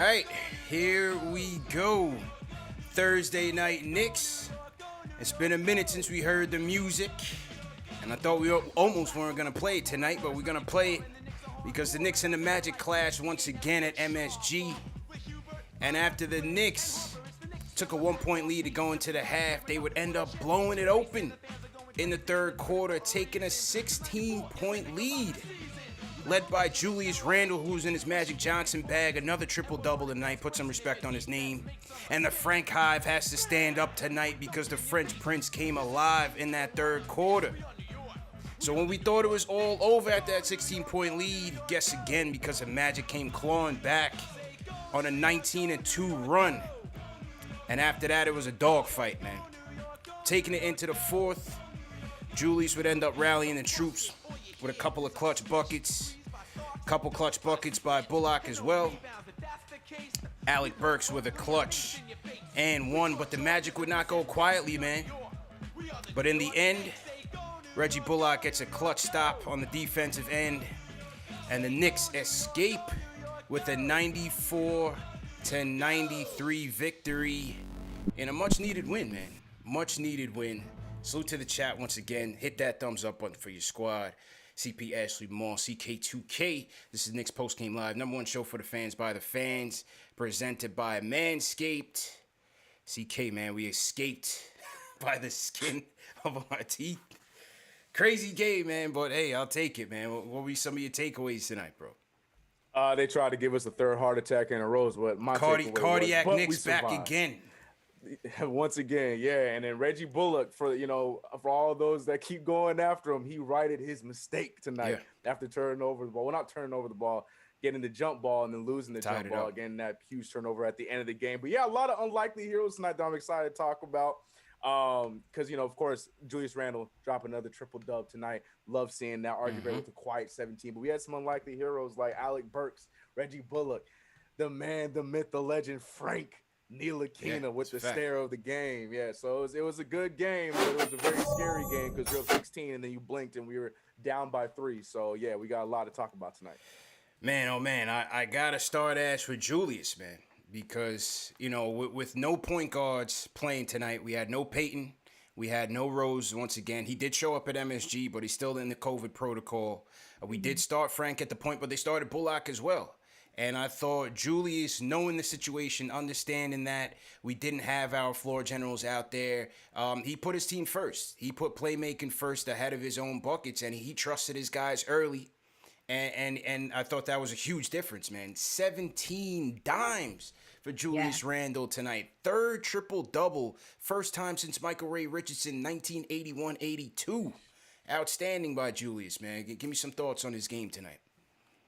All right, here we go. Thursday night Knicks. It's been a minute since we heard the music, and I thought we almost weren't gonna play it tonight, but we're gonna play it because the Knicks and the Magic clash once again at MSG. And after the Knicks took a 1-point lead to go into the half, they would end up blowing it open in the third quarter, taking a 16-point lead. Led by Julius Randle, who's in his Magic Johnson bag. Another triple-double tonight. Put some respect on his name. And the Frank Hive has to stand up tonight because the French Prince came alive in that third quarter. So when we thought it was all over at that 16-point lead, guess again, because the Magic came clawing back on a 19-2 run. And after that, it was a dogfight, man. Taking it into the fourth, Julius would end up rallying the troops with a couple of clutch buckets. Couple clutch buckets by Bullock as well. Alec Burks with a clutch and one, but the Magic would not go quietly, man. But in the end, Reggie Bullock gets a clutch stop on the defensive end, and the Knicks escape with a 94-93 victory in a much-needed win, man. Much-needed win. Salute to the chat once again. Hit that thumbs up button for your squad. CP Ashley Moore, CK2K. This is Knicks Postgame Live, number one show for the fans by the fans, presented by Manscaped. CK, man, we escaped by the skin of our teeth. Crazy game, man, but hey, I'll take it, man. What were some of your takeaways tonight, bro? They tried to give us a third heart attack in a row, but my cardiac was, Knicks back again. Once again, yeah, and then Reggie Bullock, for all those that keep going after him, he righted his mistake tonight after turning over the ball. Well, not turning over the ball, getting the jump ball and then losing the jump ball, getting that huge turnover at the end of the game. But yeah, a lot of unlikely heroes tonight that I'm excited to talk about. Because of course, Julius Randle dropped another triple dub tonight. Love seeing that, arguably with a quiet 17. But we had some unlikely heroes like Alec Burks, Reggie Bullock, the man, the myth, the legend, Frank Ntilikina with the stare of the game. Yeah, so it was a good game, but it was a very scary game because you're up 16 and then you blinked and we were down by 3. So yeah, we got a lot to talk about tonight. Man, oh man, I gotta start Ash with Julius, man, because with no point guards playing tonight, we had no Peyton, we had no Rose. Once again, he did show up at MSG, but he's still in the COVID protocol. We did start Frank at the point, but they started Bullock as well. And I thought Julius, knowing the situation, understanding that we didn't have our floor generals out there, he put his team first. He put playmaking first ahead of his own buckets, and he trusted his guys early. And I thought that was a huge difference, man. 17 dimes for Julius Randle tonight. Third triple-double. First time since Michael Ray Richardson, 1981-82. Outstanding by Julius, man. Give me some thoughts on his game tonight.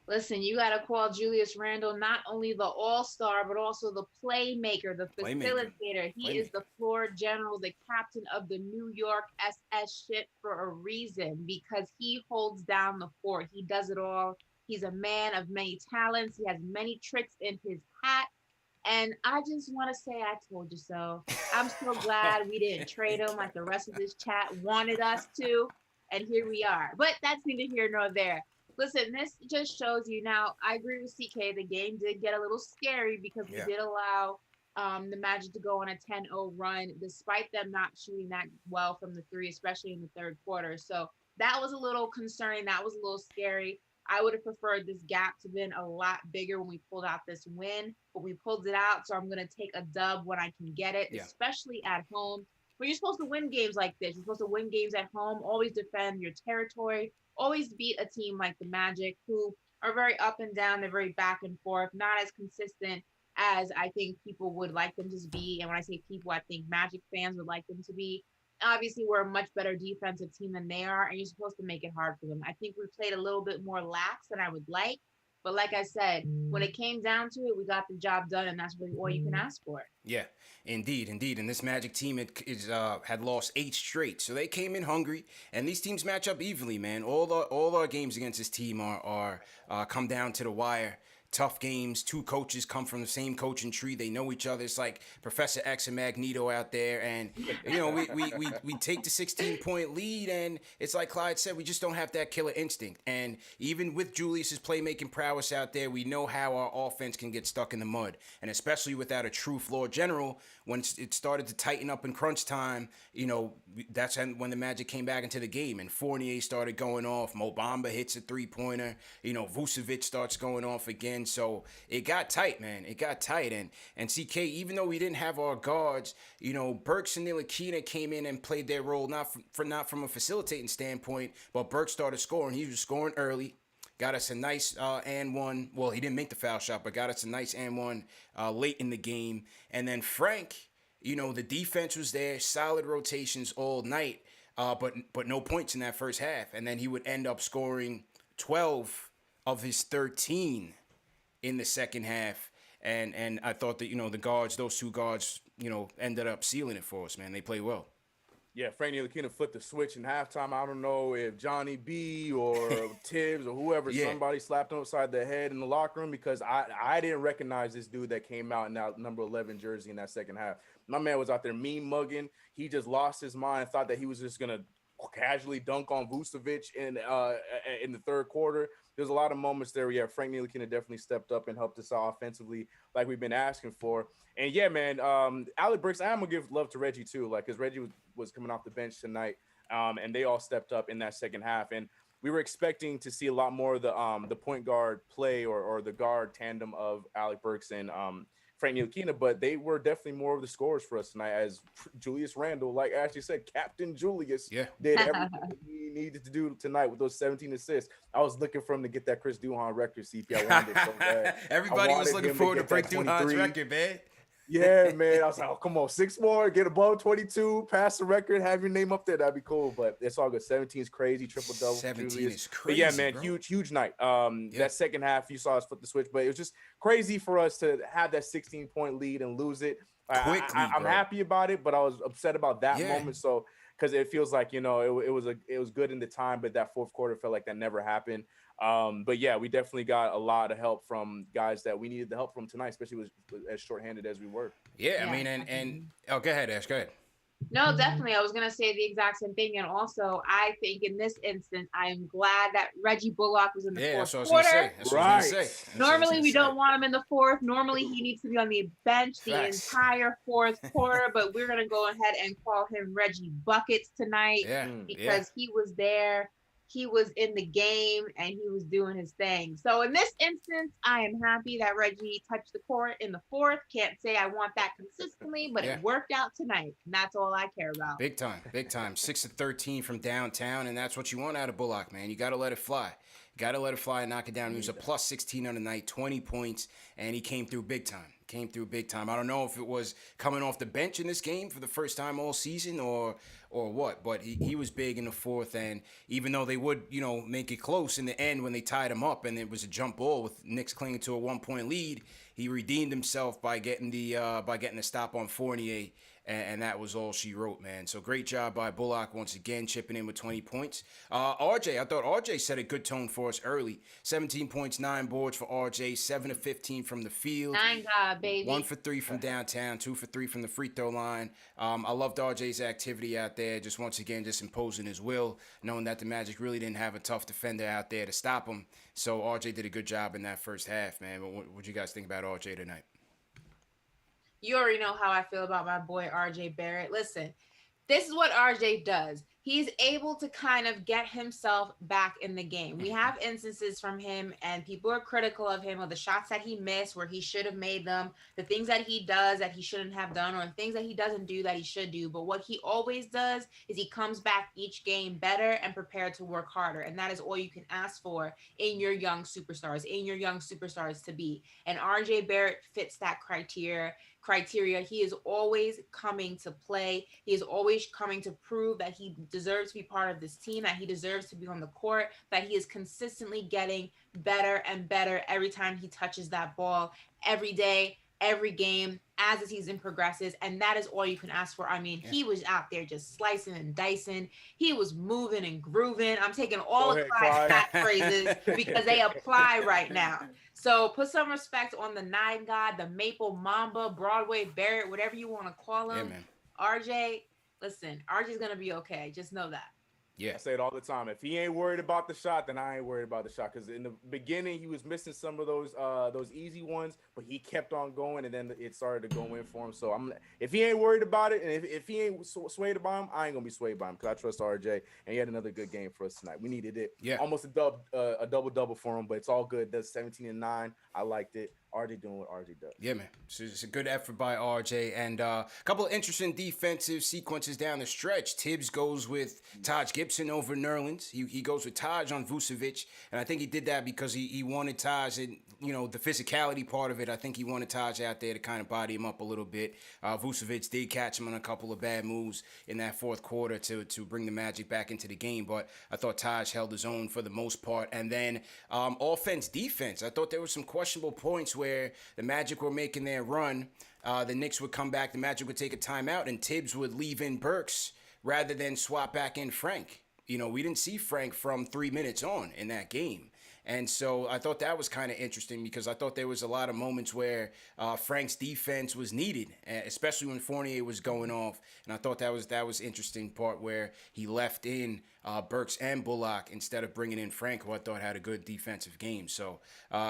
Listen, you got to call Julius Randle not only the all-star, but also the playmaker, the facilitator. He is the floor general, the captain of the New York SS ship for a reason, because he holds down the fort. He does it all. He's a man of many talents. He has many tricks in his hat. And I just want to say I told you so. I'm so glad we didn't trade him like the rest of this chat wanted us to. And here we are. But that's neither here nor there. Listen, this just shows you now. I agree with CK. The game did get a little scary because we did allow the Magic to go on a 10-0 run, despite them not shooting that well from the three, especially in the third quarter. So that was a little concerning. That was a little scary. I would have preferred this gap to have been a lot bigger when we pulled out this win, but we pulled it out. So I'm going to take a dub when I can get it, especially at home. But you're supposed to win games like this. You're supposed to win games at home. Always defend your territory. Always beat a team like the Magic, who are very up and down. They're very back and forth, not as consistent as I think people would like them to be. And when I say people, I think Magic fans would like them to be. Obviously, we're a much better defensive team than they are, and you're supposed to make it hard for them. I think we played a little bit more lax than I would like. But like I said, when it came down to it, we got the job done, and that's really all you can ask for. Yeah, indeed. And this Magic team had lost 8 straight, so they came in hungry. And these teams match up evenly, man. All our games against this team are come down to the wire. tough games. Two coaches come from the same coaching tree. They know each other. It's like Professor X and Magneto out there. And, we take the 16-point lead, and it's like Clyde said, we just don't have that killer instinct. And even with Julius's playmaking prowess out there, we know how our offense can get stuck in the mud. And especially without a true floor general, when it started to tighten up in crunch time, that's when the Magic came back into the game. And Fournier started going off. Mo Bamba hits a three-pointer. Vucevic starts going off again. So it got tight, man. It got tight. And CK, even though we didn't have our guards, Burks and Ntilikina came in and played their role, not from a facilitating standpoint, but Burks started scoring. He was scoring early. Got us a nice and one. Well, he didn't make the foul shot, but got us a nice and one late in the game. And then Frank, the defense was there, solid rotations all night, but no points in that first half. And then he would end up scoring 12 of his 13 in the second half. And I thought that, the guards, those two guards, ended up sealing it for us, man. They played well. Yeah, Frank Ntilikina flipped the switch in halftime. I don't know if Johnny B or Tibbs or whoever, somebody slapped him upside the head in the locker room, because I didn't recognize this dude that came out in that number 11 jersey in that second half. My man was out there mean mugging. He just lost his mind, thought that he was just going to casually dunk on Vucevic in the third quarter. There's a lot of moments there where, Frank Ntilikina definitely stepped up and helped us out offensively like we've been asking for. And, man, Alec Burks, I'm going to give love to Reggie too, because Reggie was coming off the bench tonight, and they all stepped up in that second half. And we were expecting to see a lot more of the point guard play or the guard tandem of Alec Burks and Frank Ntilikina, but they were definitely more of the scorers for us tonight, as Julius Randle, like Ashley said, Captain Julius, did everything he needed to do tonight with those 17 assists. I was looking for him to get that Chris Duhon record, CP. I wanted it so bad. Everybody was looking forward to break Duhon's record, man. Yeah, man. I was like, oh, come on, 6 more, get above 22, pass the record, have your name up there. That'd be cool. But it's all good. 17 is crazy, triple double. 17 is crazy. But yeah, man, bro. huge night. That second half, you saw us flip the switch, but it was just crazy for us to have that 16-point lead and lose it. I'm happy about it, but I was upset about that moment. So, because it feels like, it was good in the time, but that fourth quarter felt like that never happened. But yeah, we definitely got a lot of help from guys that we needed the help from tonight, especially with as shorthanded as we were. Yeah, I mean, and go ahead, Ash, go ahead. No, definitely. I was going to say the exact same thing. And also, I think in this instance, I am glad that Reggie Bullock was in the fourth quarter. Normally, we don't want him in the fourth. Normally, he needs to be on the bench the entire fourth quarter. But we're going to go ahead and call him Reggie Buckets tonight because he was there. He was in the game and he was doing his thing. So in this instance, I am happy that Reggie touched the court in the fourth. Can't say I want that consistently, but it worked out tonight. And that's all I care about. Big time. 6 of 13 from downtown. And that's what you want out of Bullock, man. You got to let it fly. Got to let it fly and knock it down. He was a plus 16 on the night, 20 points, and he came through big time. I don't know if it was coming off the bench in this game for the first time all season or what, but he was big in the fourth. And even though they would, make it close in the end when they tied him up and it was a jump ball with Knicks clinging to a 1-point lead, he redeemed himself by getting the stop on Fournier. And that was all she wrote, man. So great job by Bullock once again, chipping in with 20 points. RJ, I thought RJ set a good tone for us early. 17 points, 9 boards for RJ, 7 of 15 from the field. 9 baby. 1 for 3 from downtown, 2 for 3 from the free throw line. I loved RJ's activity out there, just once again, just imposing his will, knowing that the Magic really didn't have a tough defender out there to stop him. So RJ did a good job in that first half, man. What you guys think about RJ tonight? You already know how I feel about my boy RJ Barrett. Listen, this is what RJ does. He's able to kind of get himself back in the game. We have instances from him, and people are critical of him, of the shots that he missed where he should have made them, the things that he does that he shouldn't have done, or things that he doesn't do that he should do. But what he always does is he comes back each game better and prepared to work harder. And that is all you can ask for in your young superstars to be. And RJ Barrett fits that criteria. He is always coming to play. He is always coming to prove that he deserves to be part of this team, that he deserves to be on the court, that he is consistently getting better and better every time he touches that ball, every day, every game as the season progresses, and that is all you can ask for. I mean, he was out there just slicing and dicing. He was moving and grooving. I'm taking all of Clyde's phrases because they apply right now. So put some respect on the Nine God, the Maple Mamba, Broadway Barrett, whatever you want to call him. Yeah, man. RJ, listen, RJ's gonna be okay. Just know that. Yeah. I say it all the time. If he ain't worried about the shot, then I ain't worried about the shot. Because in the beginning, he was missing some of those easy ones, but he kept on going, and then it started to go in for him. So if he ain't worried about it, and if he ain't swayed by him, I ain't gonna be swayed by him because I trust RJ. And he had another good game for us tonight. We needed it. Yeah. Almost a double for him, but it's all good. Does 17 and 9. I liked it. RJ doing what RJ does. Yeah, man. So it's a good effort by RJ. And a couple of interesting defensive sequences down the stretch. Tibbs goes with Taj Gibson over Nerlens. He goes with Taj on Vucevic. And I think he did that because he wanted Taj and, the physicality part of it. I think he wanted Taj out there to kind of body him up a little bit. Vucevic did catch him on a couple of bad moves in that fourth quarter to bring the Magic back into the game. But I thought Taj held his own for the most part. And then offense, defense. I thought there were some questionable points where the Magic were making their run. The Knicks would come back, the Magic would take a timeout, and Tibbs would leave in Burks rather than swap back in Frank. We didn't see Frank from 3 minutes on in that game. And so I thought that was kind of interesting because I thought there was a lot of moments where Frank's defense was needed, especially when Fournier was going off. And I thought that was interesting part where he left in Burks and Bullock instead of bringing in Frank, who I thought had a good defensive game. So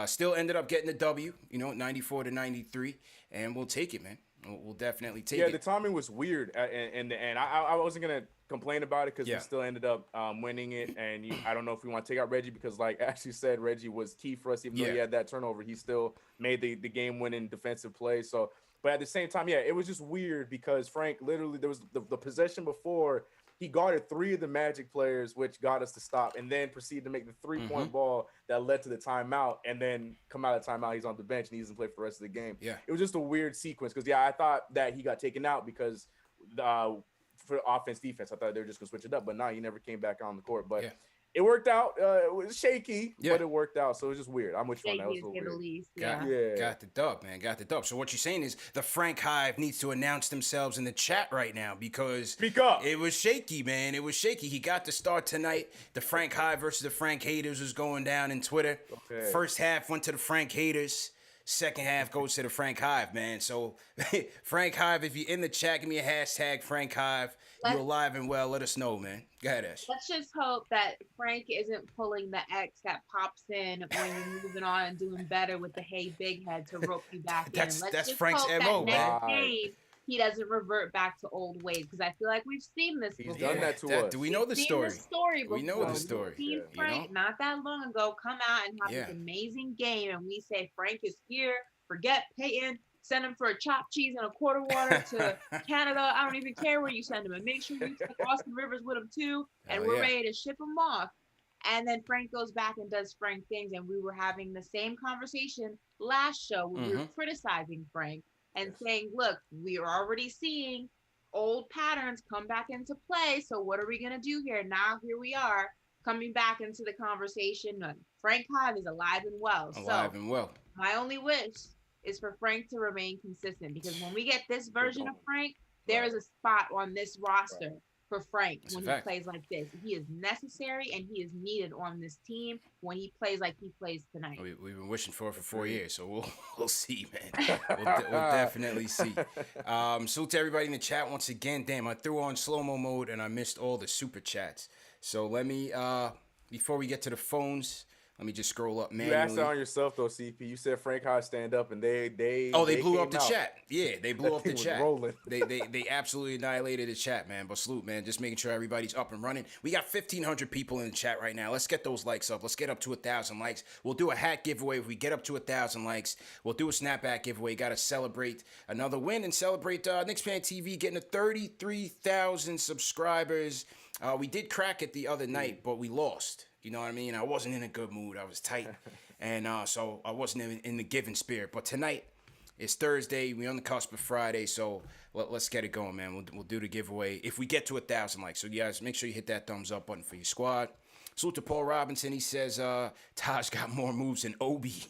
still ended up getting the W, 94-93, and we'll take it, man. We'll definitely take it. Yeah, the timing was weird, and I wasn't gonna complain about it because we still ended up winning it. And I don't know if we want to take out Reggie because, like Ashley said, Reggie was key for us. Even though he had that turnover, he still made the game-winning defensive play. So, but at the same time, it was just weird because Frank literally there was the possession before. He guarded 3 of the Magic players, which got us to stop, and then proceeded to make the 3-point ball that led to the timeout, and then come out of timeout, he's on the bench, and he doesn't play for the rest of the game. Yeah. It was just a weird sequence because, I thought that he got taken out because for offense, defense, I thought they were just going to switch it up, but he never came back on the court. But it worked out. It was shaky, but it worked out. So it was just weird. I'm with you on that. It was weird. Least, Got the dub, man. Got the dub. So what you're saying is the Frank Hive needs to announce themselves in the chat right now because Speak up. It was shaky, man. It was shaky. He got the start tonight. The Frank Hive versus the Frank Haters was going down in Twitter. Okay. First half went to the Frank Haters. Second half goes to the Frank Hive, man. So Frank Hive, if you're in the chat, give me a hashtag Frank Hive. You're alive and well. Let us know, man. Go ahead, Ash. Let's just hope that Frank isn't pulling the X that pops in when you're moving on and doing better with the hey big head to rope you back in. Let's just Frank's hope MO, that next game he doesn't revert back to old ways because I feel like we've seen this before. He's done that to us. Do we know the story? We know the story. We've seen Frank not that long ago come out and have this amazing game, and we say Frank is here. Forget Peyton. Send him for a chopped cheese and a quart of water to Canada. I don't even care where you send him. And make sure you take Austin Rivers with him too. And we're ready to ship him off. And then Frank goes back and does Frank things. And we were having the same conversation last show when we were criticizing Frank and saying, look, we are already seeing old patterns come back into play. So what are we going to do here? Now here we are coming back into the conversation. Frank Hive is alive and well. My only wish is for Frank to remain consistent because when we get this version of Frank, there is a spot on this roster for Frank when he plays like this. He is necessary and he is needed on this team when he plays like he plays tonight. We've been wishing for it for 4 years, so we'll see, man. We'll definitely see. Salute to everybody in the chat once again. Damn, I threw on slow-mo mode and I missed all the super chats. So let me, before we get to the phones, let me just scroll up manually. You asked that on yourself, though, CP. You said Frank Hive stand up, and they blew up the chat. Yeah, they blew up the chat. Rolling. They absolutely annihilated the chat, man. But salute, man. Just making sure everybody's up and running. We got 1,500 people in the chat right now. Let's get those likes up. Let's get up to 1,000 likes. We'll do a hat giveaway. If we get up to 1,000 likes, we'll do a snapback giveaway. Got to celebrate another win and celebrate KnicksFanTV getting to 33,000 subscribers. We did crack it the other night, but we lost. You know what I mean? I wasn't in a good mood. I was tight. And so I wasn't in the giving spirit. But tonight, it's Thursday. We're on the cusp of Friday. So let's get it going, man. We'll do the giveaway if we get to 1,000 likes. So, you guys, make sure you hit that thumbs up button for your squad. Salute to Paul Robinson. He says Taj got more moves than Obi.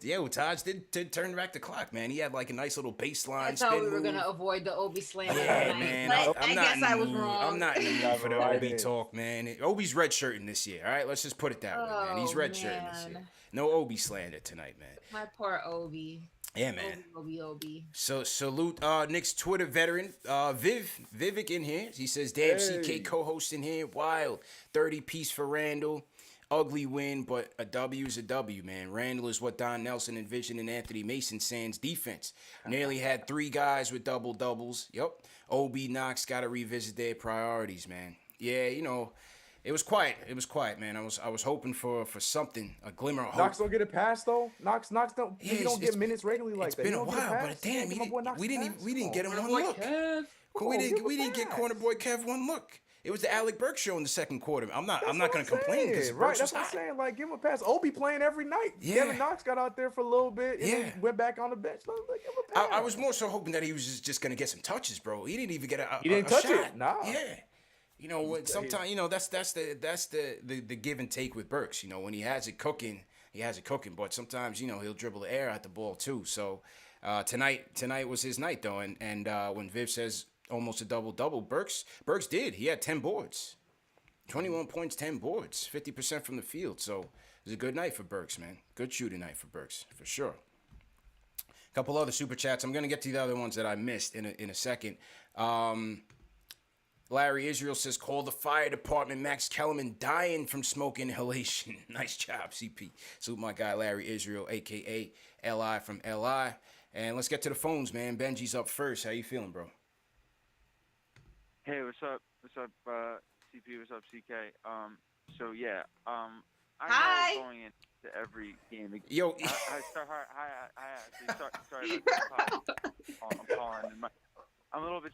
Yo, Taj did turn back the clock, man. He had like a nice little baseline. I thought we were gonna avoid the Obi slander. Yeah, man. I guess I was wrong. I'm not in the mood for the Right Obi talk, man. Obi's redshirting this year. All right, let's just put it that way, man. He's redshirting this year. No Obi slander tonight, man. My poor Obi. Yeah, man. Obi. So salute Knicks Twitter veteran Vivek in here. He says, "Damn, CK co-host in here. Wild 30-piece for Randle. Ugly win, but a W is a W, man. Randle is what Don Nelson envisioned in Anthony Mason Sans defense. Nearly had 3 guys with double-doubles. Yep. OB Knox got to revisit their priorities, man. Yeah, it was quiet. It was quiet, man. I was hoping for something, a glimmer of hope. Knox don't get a pass though. Knox don't. Yeah, he don't get minutes regularly like that. It's been a while, but damn, we didn't get him one look. We didn't get corner boy Kev one look. It was the Alec Burks show in the second quarter. I'm not going to complain because right. That's what I'm saying. Like, give him a pass. Obi playing every night. Yeah. Kevin Knox got out there for a little bit. And then went back on the bench. Like, give him a pass. I was more so hoping that he was just going to get some touches, bro. He didn't even get a He didn't touch shot. it. Nah. Yeah. Sometimes that's the give and take with Burks. When he has it cooking, But sometimes he'll dribble the air at the ball too. So tonight was his night though. And when Viv says almost a double-double, Burks did. He had 10 boards, 21 points, 10 boards, 50% from the field. So it was a good night for Burks, man. Good shooting night for Burks for sure. A couple other super chats. I'm gonna get to the other ones that I missed in a second. Larry Israel says, call the fire department. Max Kellerman dying from smoke inhalation. Nice job, CP. Salute my guy, Larry Israel, a.k.a. L.I. from L.I. And let's get to the phones, man. Benji's up first. How you feeling, bro? Hey, what's up? What's up, CP? What's up, CK? I know going into every game. Yo. Sorry about that. I'm calling. I'm a little bit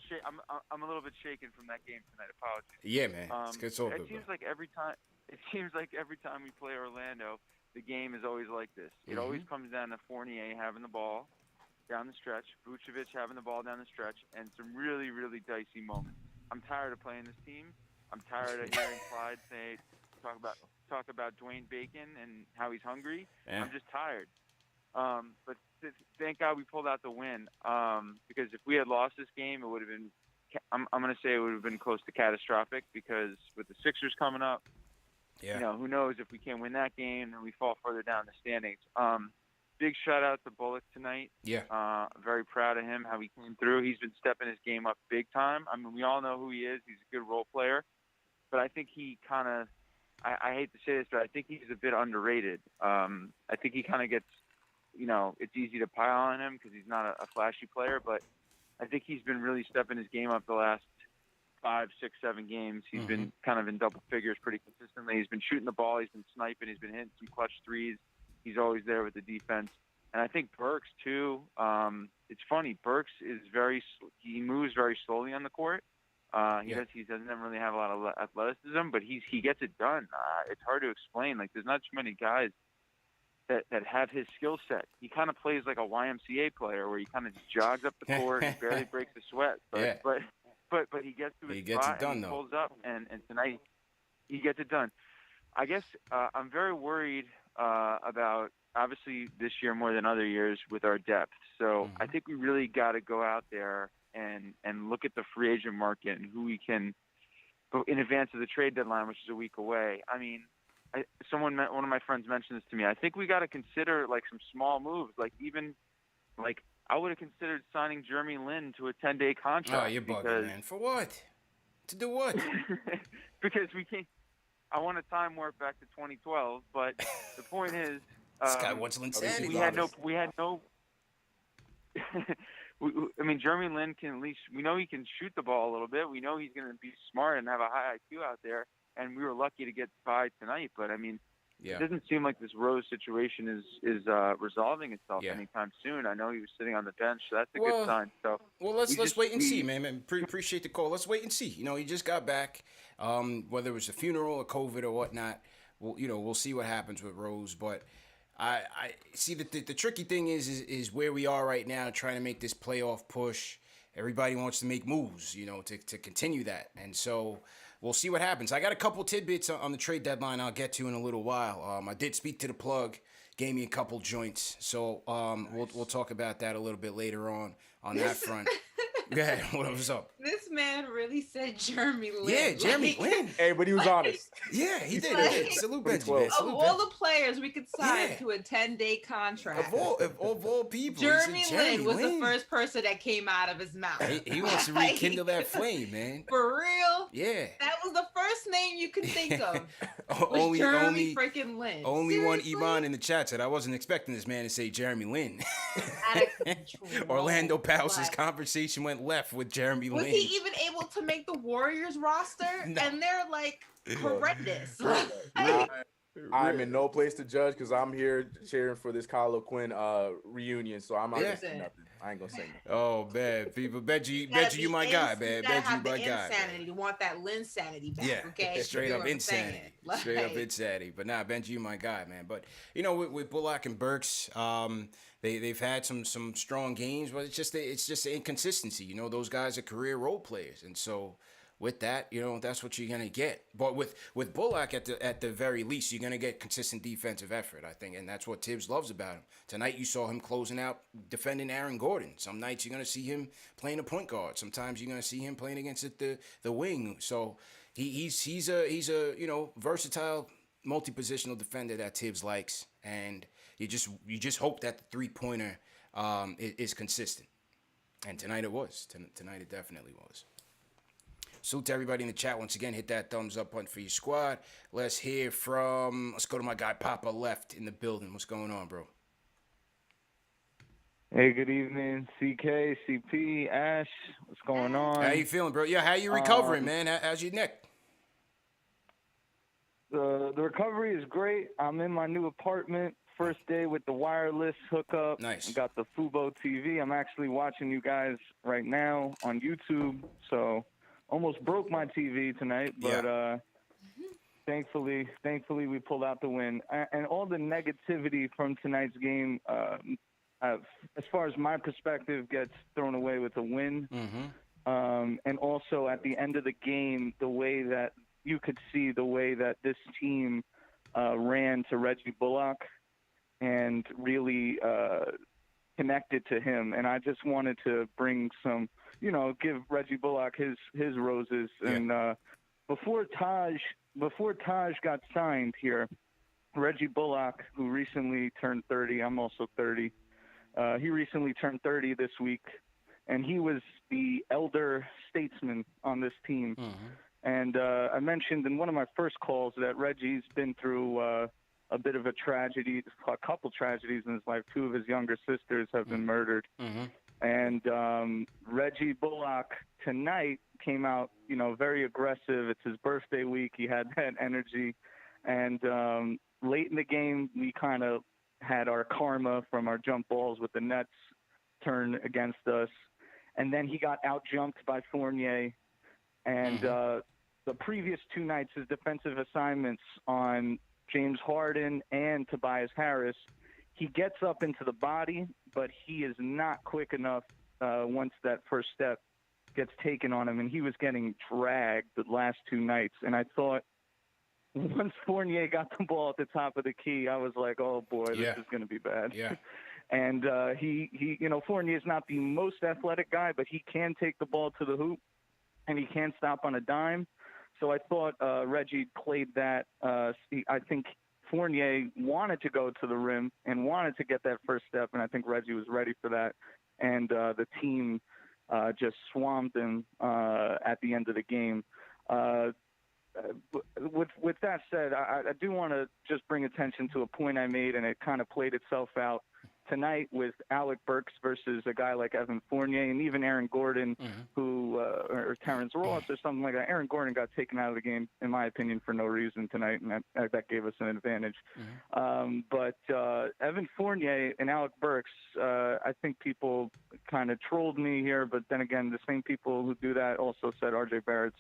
shaken from that game tonight. Apologies. Yeah, man. It's all good. It seems like every time we play Orlando, the game is always like this. It always comes down to Fournier having the ball down the stretch, Vucevic having the ball down the stretch, and some really, really dicey moments. I'm tired of playing this team. I'm tired of hearing Clyde talk about Dwayne Bacon and how he's hungry. Yeah. I'm just tired. But thank God we pulled out the win. Because if we had lost this game, it would have been. I'm going to say it would have been close to catastrophic. Because with the Sixers coming up, who knows if we can't win that game and we fall further down the standings. Big shout out to Bullock tonight. Yeah. Very proud of him, how he came through. He's been stepping his game up big time. I mean, we all know who he is. He's a good role player. But I think he kind of, I hate to say this, but I think he's a bit underrated. I think he kind of gets, it's easy to pile on him because he's not a flashy player. But I think he's been really stepping his game up the last 5, 6, 7 games. He's been kind of in double figures pretty consistently. He's been shooting the ball. He's been sniping. He's been hitting some clutch threes. He's always there with the defense. And I think Burks, too, it's funny. Burks he moves very slowly on the court. He doesn't really have a lot of athleticism, but he gets it done. It's hard to explain. Like, there's not too many guys that have his skill set. He kind of plays like a YMCA player where he kind of just jogs up the court and barely breaks a sweat. But he gets to his spot and he pulls up, and tonight he gets it done. I guess I'm very worried about, obviously, this year more than other years with our depth. So I think we really got to go out there and look at the free agent market and who we can, in advance of the trade deadline, which is a week away. I mean, one of my friends mentioned this to me. I think we got to consider like some small moves, I would have considered signing Jeremy Lin to a 10-day contract. Oh, you're bugging, man. For what? To do what? Because we can't. I want to time warp back to 2012, but the point is, this guy wants insanity. We had no. I mean, Jeremy Lin can at least. We know he can shoot the ball a little bit. We know he's going to be smart and have a high IQ out there. And we were lucky to get by tonight. But I mean, it doesn't seem like this Rose situation is resolving itself anytime soon. I know he was sitting on the bench, so that's a good sign. So let's wait and see, man. Appreciate the call. Let's wait and see. He just got back. Whether it was a funeral or COVID or whatnot, we'll see what happens with Rose. But I see that the tricky thing is where we are right now, trying to make this playoff push. Everybody wants to make moves, to continue that, and so. we'll see what happens. I got a couple tidbits on the trade deadline I'll get to in a little while. I did speak to the plug, gave me a couple joints, so we'll talk about that a little bit later on that front. Yeah, what was up? This man really said Jeremy Lin. Yeah, Jeremy Lin. Hey, but he was honest. Yeah, he did. Like, Salute pretty Benji, close. man. Of Salute all Benji. the players we could sign Yeah. to a 10-day contract, Of all people, he Jeremy said Lin was Lin. the first person that came out of his mouth. He wants to rekindle that flame, man. For real? Yeah. That was the first name you could think of. Was only Jeremy freaking Lin. only one Seriously? Iman in the chat said I wasn't expecting this man to say Jeremy Lin. Out of control. Orlando Palace's Like, conversation went left with Jeremy was Lin. he even able to make the Warriors roster? No. And they're like horrendous. I'm in no place to judge because I'm here cheering for this Kylo Quinn reunion. So I'm not gonna say nothing. I ain't gonna say nothing. Oh man, people, Benji, you my guy, man. Benji, you my guy. Insanity. You want that Lin sanity back? Yeah, Okay, straight You know up what I'm saying? insanity. Like, Straight up insanity. But nah, Benji, you my guy, man. But you know, with Bullock and Burks, they've had some strong games, but it's just the inconsistency. You know, those guys are career role players, and so with that, you know, that's what you're gonna get. But with Bullock, at the very least, you're gonna get consistent defensive effort, I think, and that's what Tibbs loves about him. Tonight, you saw him closing out, defending Aaron Gordon. Some nights you're gonna see him playing a point guard. Sometimes you're gonna see him playing against the wing. So he's a you know, versatile, multi-positional defender that Tibbs likes, and you just hope that the 3-pointer is consistent. And tonight it was. Tonight it definitely was. Salute to everybody in the chat. Once again, hit that thumbs up button for your squad. Let's go to my guy Papa Left in the building. What's going on, bro? Hey, good evening, CK, CP, Ash. What's going on? How you feeling, bro? Yeah, how you recovering, man? How's your neck? The recovery is great. I'm in my new apartment. First day with the wireless hookup. Nice. Got the Fubo TV. I'm actually watching you guys right now on YouTube. So almost broke my TV tonight, but thankfully we pulled out the win. And all the negativity from tonight's game, as far as my perspective, gets thrown away with a win. Mm-hmm. And also at the end of the game, the way that you could see the way that this team ran to Reggie Bullock and really connected to him. And I just wanted to bring some, you know, give Reggie Bullock his roses. Yeah. And before Taj got signed here, Reggie Bullock, who recently turned 30, I'm also 30, he recently turned 30 this week, and he was the elder statesman on this team. Mm-hmm. And I mentioned in one of my first calls that Reggie's been through a bit of a tragedy, a couple tragedies in his life. Two of his younger sisters have been murdered. Mm-hmm. And Reggie Bullock tonight came out, you know, very aggressive. It's his birthday week. He had that energy. And late in the game, we kind of had our karma from our jump balls with the Nets turn against us. And then he got out-jumped by Fournier. And the previous two nights, his defensive assignments on James Harden and Tobias Harris, he gets up into the body, but he is not quick enough once that first step gets taken on him. And he was getting dragged the last two nights. And I thought once Fournier got the ball at the top of the key, I was like, oh, boy, this is going to be bad. Yeah. And he, you know, Fournier is not the most athletic guy, but he can take the ball to the hoop, and he can't stop on a dime. So I thought Reggie played that. I think Fournier wanted to go to the rim and wanted to get that first step, and I think Reggie was ready for that. And the team just swamped him at the end of the game. With that said, I do want to just bring attention to a point I made, and it kind of played itself out tonight with Alec Burks versus a guy like Evan Fournier and even Aaron Gordon, who or Terrence Ross or something like that. Aaron Gordon got taken out of the game, in my opinion, for no reason tonight, and that gave us an advantage. But Evan Fournier and Alec Burks, I think people kind of trolled me here, but then again, the same people who do that also said RJ Barrett's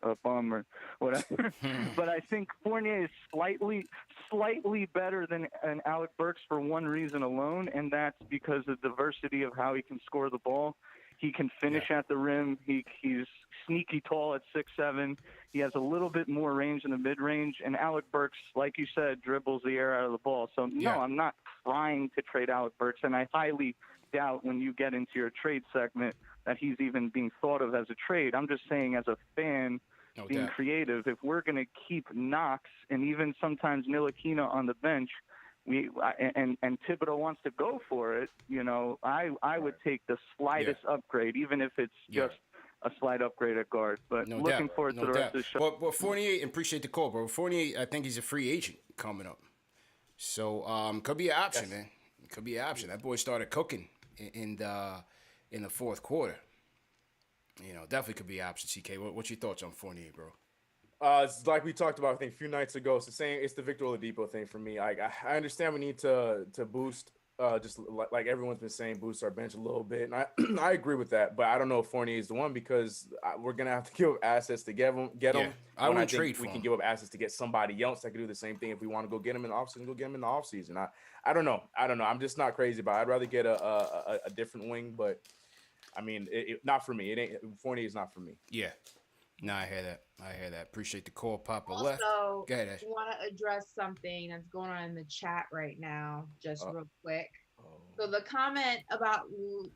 a bum or whatever. But I think Fournier is slightly better than an Alec Burks for one reason alone, and that's because of the diversity of how he can score the ball. He can finish at the rim. He's sneaky tall at 6'7". He has a little bit more range in the mid-range. And Alec Burks, like you said, dribbles the air out of the ball. So, no, I'm not trying to trade Alec Burks. And I highly doubt when you get into your trade segment that he's even being thought of as a trade. I'm just saying as a fan, being creative, if we're going to keep Knox and even sometimes Ntilikina on the bench, and Thibodeau wants to go for it, you know, I would take the slightest upgrade, even if it's just a slight upgrade at guard. But looking forward to the rest of the show. But Fournier, appreciate the call, bro. Fournier, I think he's a free agent coming up. So could be an option, man. Could be an option. That boy started cooking in the fourth quarter. You know, definitely could be an option, CK. What's your thoughts on Fournier, bro? It's like we talked about, I think, a few nights ago. It's the same. It's the Victor Oladipo thing for me. I understand we need to boost, just like everyone's been saying, boost our bench a little bit, and I agree with that. But I don't know if Fournier is the one because we're gonna have to give up assets to get him. I would trade for him. We can give up assets to get somebody else that can do the same thing. If we want to go get him in the offseason, go get him in the offseason. I don't know. I'm just not crazy about it. I'd rather get a different wing, but I mean, not for me. It ain't. Fournier is not for me. Yeah. No, I hear that. Appreciate the call, Papa also, left. Go ahead, Ash. I want to address something that's going on in the chat right now, just real quick. So the comment about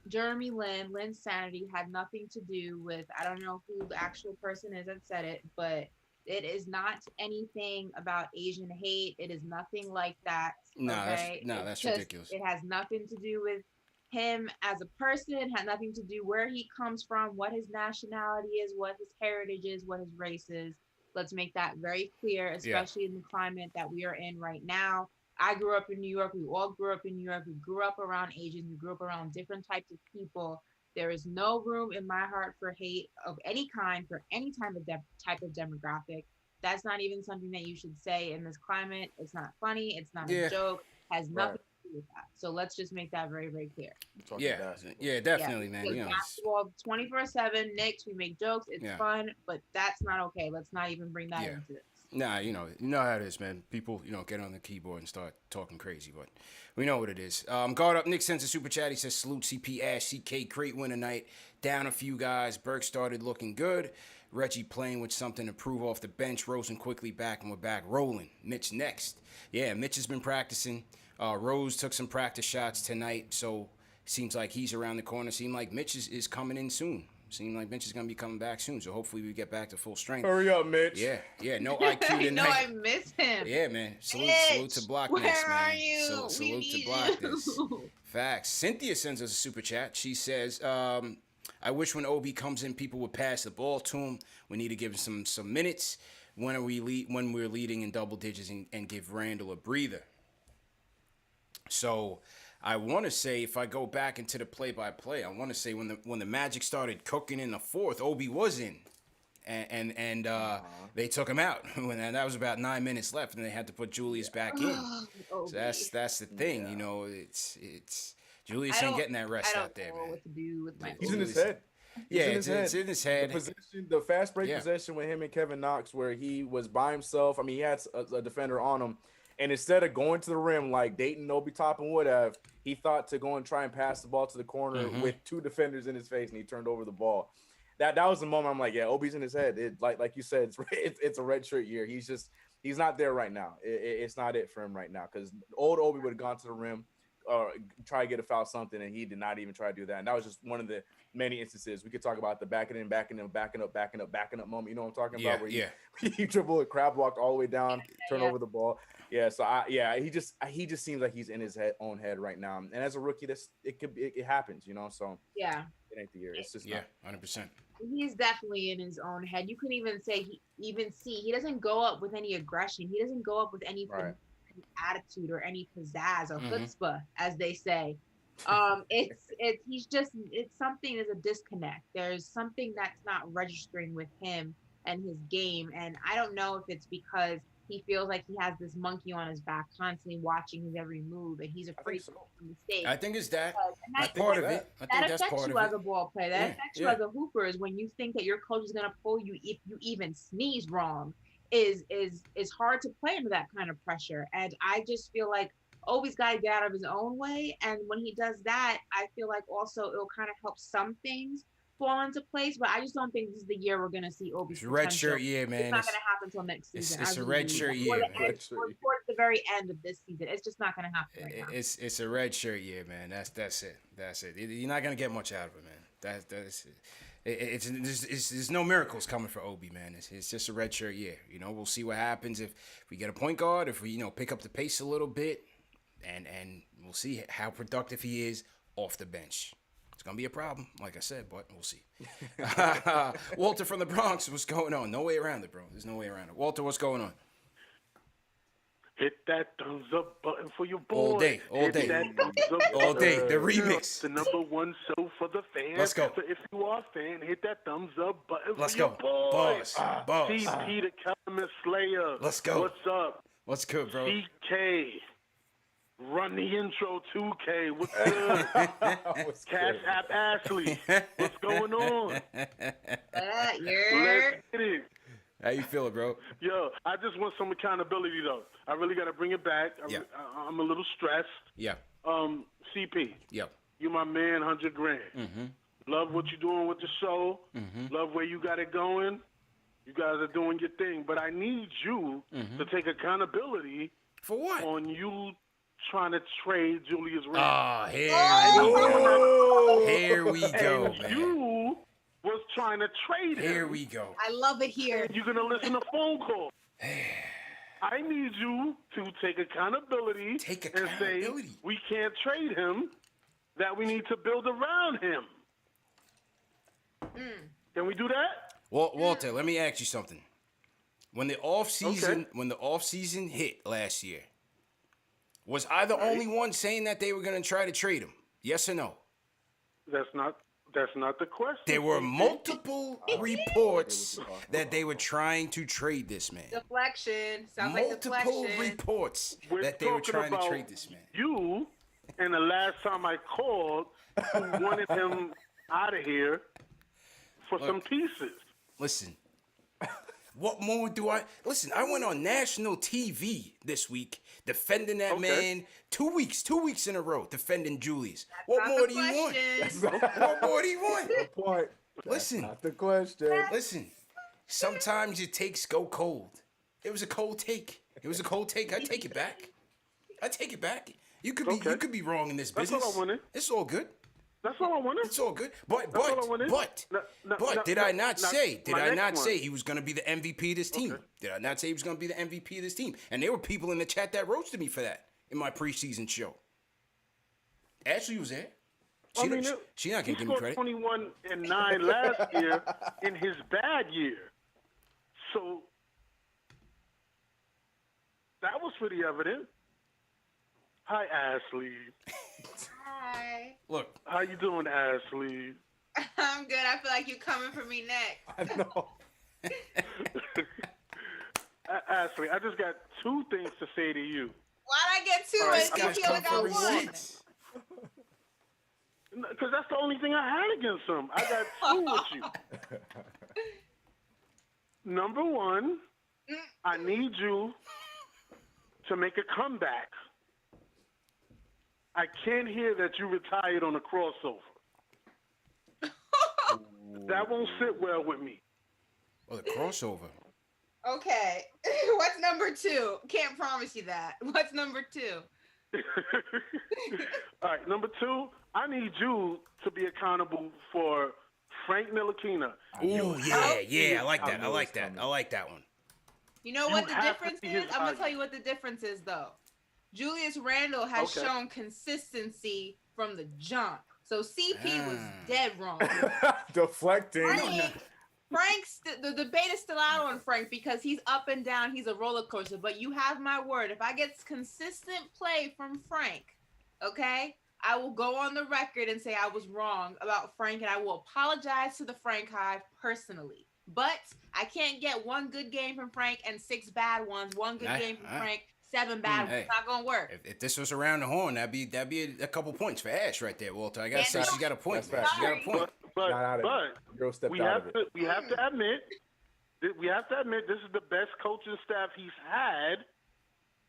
Jeremy Lynn's sanity had nothing to do with, I don't know who the actual person is that said it, but it is not anything about Asian hate. It is nothing like that. That's ridiculous. It has nothing to do with him as a person, had nothing to do where he comes from, what his nationality is, what his heritage is, what his race is. Let's make that very clear, especially in the climate that we are in right now. I grew up in New York. We all grew up in New York. We grew up around Asians. We grew up around different types of people. There is no room in my heart for hate of any kind for any type of demographic. That's not even something that you should say in this climate. It's not funny. It's not a joke. Has nothing to do with that. So let's just make that very, very clear. Yeah, definitely, man. You know, basketball 24/7, Knicks, we make jokes. It's fun, but that's not okay. Let's not even bring that into this. Nah, you know how it is, man. People, get on the keyboard and start talking crazy, but we know what it is. Guard up, Nick sends a super chat. He says, salute CP Ash, CK, great win tonight. Down a few guys. Burke started looking good. Reggie playing with something to prove off the bench. Rosen quickly back, and we're back rolling. Mitch next. Yeah, Mitch has been practicing. Rose took some practice shots tonight, so seems like he's around the corner. Seems like Mitch is coming in soon. Seems like Mitch is going to be coming back soon, so hopefully we get back to full strength. Hurry up, Mitch. Yeah, no IQ tonight. No, I miss him. Yeah, man. Salute to block where this, man. are you? Salute to block this. Facts. Cynthia sends us a super chat. She says, I wish when Obi comes in, people would pass the ball to him. We need to give him some minutes when we're leading in double digits and give Randle a breather. So I want to say, if I go back into the play-by-play, I want to say when the Magic started cooking in the fourth, Obi was in, and they took him out. And that was about 9 minutes left, and they had to put Julius back in. So that's the thing, it's Julius ain't getting that rest out there, man. What to do with my He's in his head. It's in his head. The fast break possession with him and Kevin Knox, where he was by himself. I mean, he had a defender on him. And instead of going to the rim like Dayton, Obi Toppin would have, he thought to go and try and pass the ball to the corner with two defenders in his face, and he turned over the ball. That was the moment I'm like, yeah, Obi's in his head. Like you said, it's a red shirt year. He's not there right now. It's not it for him right now, because old Obi would have gone to the rim or try to get a foul something, and he did not even try to do that. And that was just one of the many instances. We could talk about the backing up moment. You know what I'm talking about? Where he dribbled a crab walk all the way down, turn over the ball. Yeah, so he just seems like he's in his own head right now. And as a rookie, it happens, So it ain't the year. It's just 100%. He's definitely in his own head. You couldn't even say he doesn't go up with any aggression. He doesn't go up with any attitude or any pizzazz or chutzpah, as they say. It's something. There's a disconnect. There's something that's not registering with him and his game. And I don't know if it's because he feels like he has this monkey on his back, constantly watching his every move, and he's afraid to make mistakes. I think it's that. That's part of it. I think that's part of it. That affects you as a ball player. That affects you as a hooper. Is when you think that your coach is going to pull you if you even sneeze wrong. Is hard to play under that kind of pressure. And I just feel like Obi's got to get out of his own way. And when he does that, I feel like also it'll kind of help some things fall into place. But I just don't think this is the year we're going to see Obi's It's a red potential. shirt year, man. It's not going to happen until next season. It's a red shirt year, man. Or towards the very end of this season. It's just not going to happen right now. It's a red shirt year, man. That's it. You're not going to get much out of it, man. That's it. There's no miracles coming for Obi, man. It's just a red shirt year. You know, we'll see what happens if we get a point guard, if we pick up the pace a little bit, and we'll see how productive he is off the bench. It's gonna be a problem, like I said, but we'll see. Walter from the Bronx, what's going on? No way around it, bro. There's no way around it. Walter, what's going on? Hit that thumbs up button for your boy. All day. Hit that thumbs up All day. The button. remix. The number one show for the fans. Let's go. So if you are a fan, hit that thumbs up button Let's for go. your boy. Boss. CP the Calumet Slayer. Let's go. What's up? What's good, bro? CK. Run the intro 2K. What's good? Cash App Ashley. What's going on? Let's get it. How you feeling, bro? Yo, I just want some accountability, though. I really got to bring it back. I'm a little stressed. Yeah. CP. Yeah. You my man, 100 grand. Mm-hmm. Love what you're doing with the show. Mm-hmm. Love where you got it going. You guys are doing your thing. But I need you to take accountability. For what? On you trying to trade Julius Randle. Oh, here we go, and man. you was trying to trade him. Here we go. I love it here. You're going to listen to phone calls. I need you to take accountability, and say we can't trade him, that we need to build around him. Can we do that? Well, Walter, let me ask you something. When the off season hit last year, was I the only one saying that they were going to try to trade him? Yes or no? That's not the question. There were multiple reports that they were trying to trade this man. Deflection. Sounds multiple like deflection. reports We're that they were talking trying to about trade this man. You, and the last time I called, who wanted him out of here for some pieces. Listen, what more do I... Listen, I went on national TV this week defending that man 2 weeks in a row, defending Julius. What more do you want? What more do you want? Good point. Listen. That's not the question. Listen, sometimes your takes go cold. It was a cold take. I take it back. You could be wrong in this business. That's all I wanted. It's all good. That's all I wanted. It's all good. But did I not say he was going to be the MVP of this team? Okay. Did I not say he was going to be the MVP of this team? And there were people in the chat that roasted me for that in my preseason show. Ashley was there. She not going to give me credit. 21 and 9 last year in his bad year. So that was pretty evident. Hi, Ashley. Hi. Look. How you doing, Ashley? I'm good. I feel like you're coming for me next. I know. Ashley, I just got two things to say to you. Why'd I get two? Right, he only got one. Because that's the only thing I had against him. I got two with you. Number one, I need you to make a comeback. I can't hear that you retired on a crossover. That won't sit well with me. Oh, the crossover. Okay. What's number two? Can't promise you that. What's number two? All right, number two, I need you to be accountable for Frank Ntilikina. Ooh, yeah, I like that. I like that one. You know what the difference is? I'm going to tell you what the difference is, though. Julius Randle has shown consistency from the jump. So CP was dead wrong. Deflecting. Frank's the debate is still out on Frank because he's up and down. He's a roller coaster. But you have my word. If I get consistent play from Frank, okay, I will go on the record and say I was wrong about Frank, and I will apologize to the Frank Hive personally. But I can't get one good game from Frank and 6 bad ones. One good game from Frank, 7 bad ones. It's not gonna work. If this was around the horn, that'd be a couple points for Ash right there, Walter. I gotta say she got a point. She got a point. But we have to admit this is the best coaching staff he's had,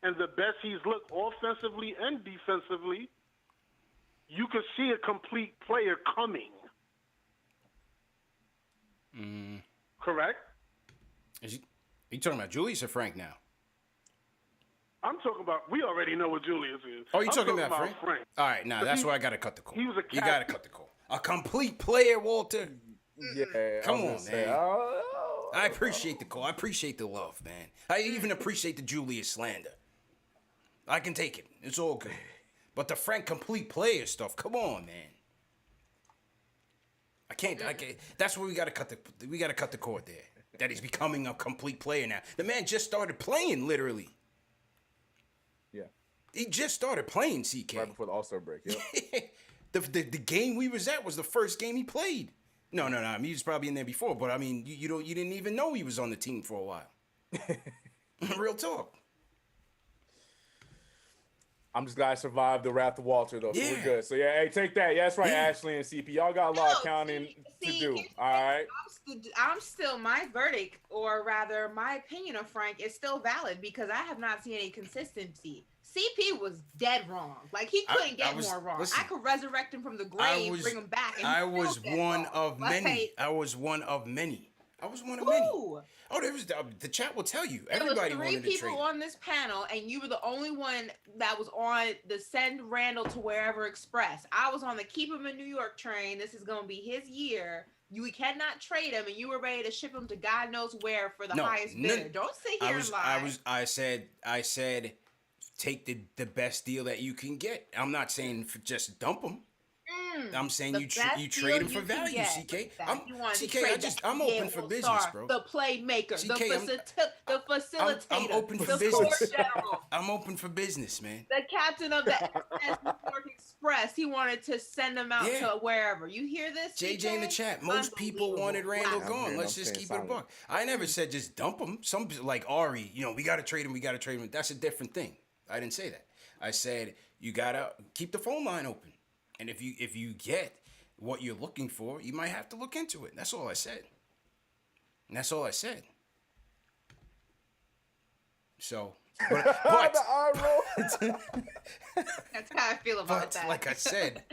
and the best he's looked offensively and defensively, you could see a complete player coming. Correct? Are you talking about Julius or Frank now? I'm talking about, we already know what Julius is. Oh, you I'm talking about Frank? All right, nah, that's where I got to cut the call. He was a You got to cut the call. A complete player, Walter. Yeah. Come on, man. I appreciate the call. I appreciate the love, man. I even appreciate the Julius slander. I can take it. It's all good. But the Frank complete player stuff, come on, man. I can't. That's where we gotta cut the cord there. That he's becoming a complete player now. The man just started playing, literally. Yeah. He just started playing, CK. Right before the All-Star break. Yep. the game we was at was the first game he played. No. I mean, he was probably in there before, but I mean, you didn't even know he was on the team for a while. Real talk. I'm just glad I survived the wrath of Walter, though. So Yeah. we're good. So, yeah, hey, take that. Yeah, that's right, Yeah. Ashley and CP. Y'all got a lot of counting to do. All right? I'm still, my verdict, or rather my opinion of Frank is still valid because I have not seen any consistency. CP was dead wrong. Like, he couldn't get more wrong. Listen, I could resurrect him from the grave, bring him back. And I was one of many. I was one of many. Oh, there was the chat will tell you. Everybody there was wanted 3 to trade. people on this panel, and you were the only one that was on the send Randle to wherever express. I was on the keep him in New York train. This is going to be his year. We cannot trade him, and you were ready to ship him to God knows where for the highest bidder. Don't sit here and lie. I said, take the best deal that you can get. I'm not saying just dump him. I'm saying you trade him for value, CK. I'm open for business, bro. The playmaker, the facilitator. I'm open for business. I'm open for business, man. The captain of the SS New York Express. He wanted to send him out to wherever. You hear this, JJ in the chat. Most people wanted Randle gone. Let's just keep it a buck. I never said just dump him. Some like Ari, we got to trade him. That's a different thing. I didn't say that. I said you got to keep the phone line open. And if you get what you're looking for, you might have to look into it. That's all I said. And that's all I said. So, but that's how I feel about that. Like I said,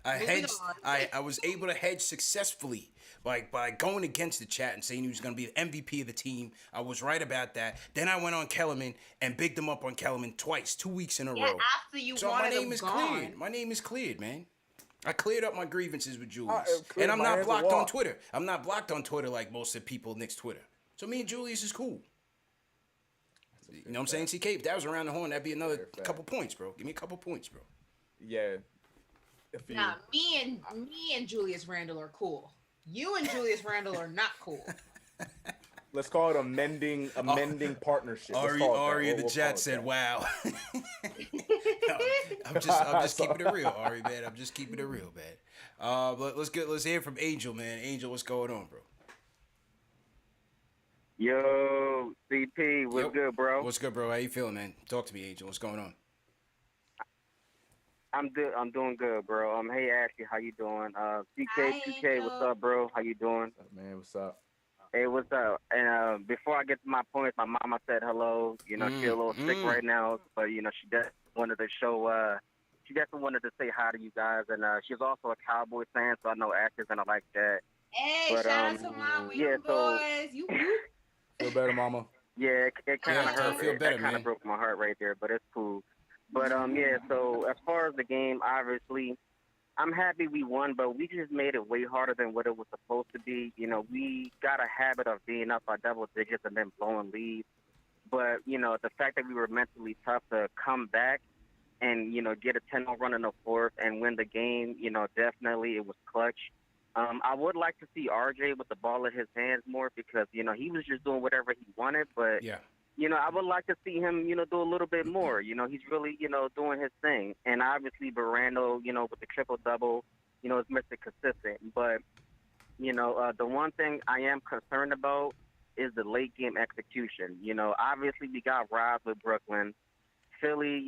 I was able to hedge successfully by going against the chat and saying he was going to be the MVP of the team. I was right about that. Then I went on Kellerman and bigged him up on Kellerman twice, 2 weeks in a row. After you so wanted my name is gone. cleared. My name is cleared, man. I cleared up my grievances with Julius. And I'm not blocked on Twitter. I'm not blocked on Twitter like most of the people Knicks Twitter. So me and Julius is cool. You know what I'm saying, CK? If that was around the horn, that'd be another couple points, bro. Give me a couple points, bro. Yeah. Nah, me and Julius Randle are cool. You and Julius Randle are not cool. Let's call it a mending partnership. Ari in the chat said, "Wow." No, I'm just keeping it real, Ari, man. I'm just keeping it real, man. But let's hear from Angel, man. Angel, what's going on, bro? Yo, CP, what's good, bro? What's good, bro? How you feeling, man? Talk to me, Angel. What's going on? I'm good. I'm doing good, bro. Hey, Ashley, how you doing? CK, what's up, bro? How you doing? What's up, man? What's up? Hey, what's up? And before I get to my points, my mama said hello. She's a little sick right now, but she definitely wanted to show. She definitely wanted to say hi to you guys, and she's also a Cowboy fan, so I know Ashley's gonna like that. Hey, shout out to Mom, boys. You. Feel better, mama. Yeah, it kind of hurt. Feel better, it kind man. of broke my heart right there, but it's cool. But so as far as the game, obviously, I'm happy we won, but we just made it way harder than what it was supposed to be. We got a habit of being up by double digits and then blowing leads. But, the fact that we were mentally tough to come back and, get a 10-0 run in the fourth and win the game, definitely it was clutch. I would like to see RJ with the ball in his hands more because, he was just doing whatever he wanted. But, I would like to see him, do a little bit more. He's really, doing his thing. And obviously, Randle, with the triple-double, is Mr. Consistent. But, the one thing I am concerned about is the late-game execution. Obviously, we got robbed with Brooklyn. Philly,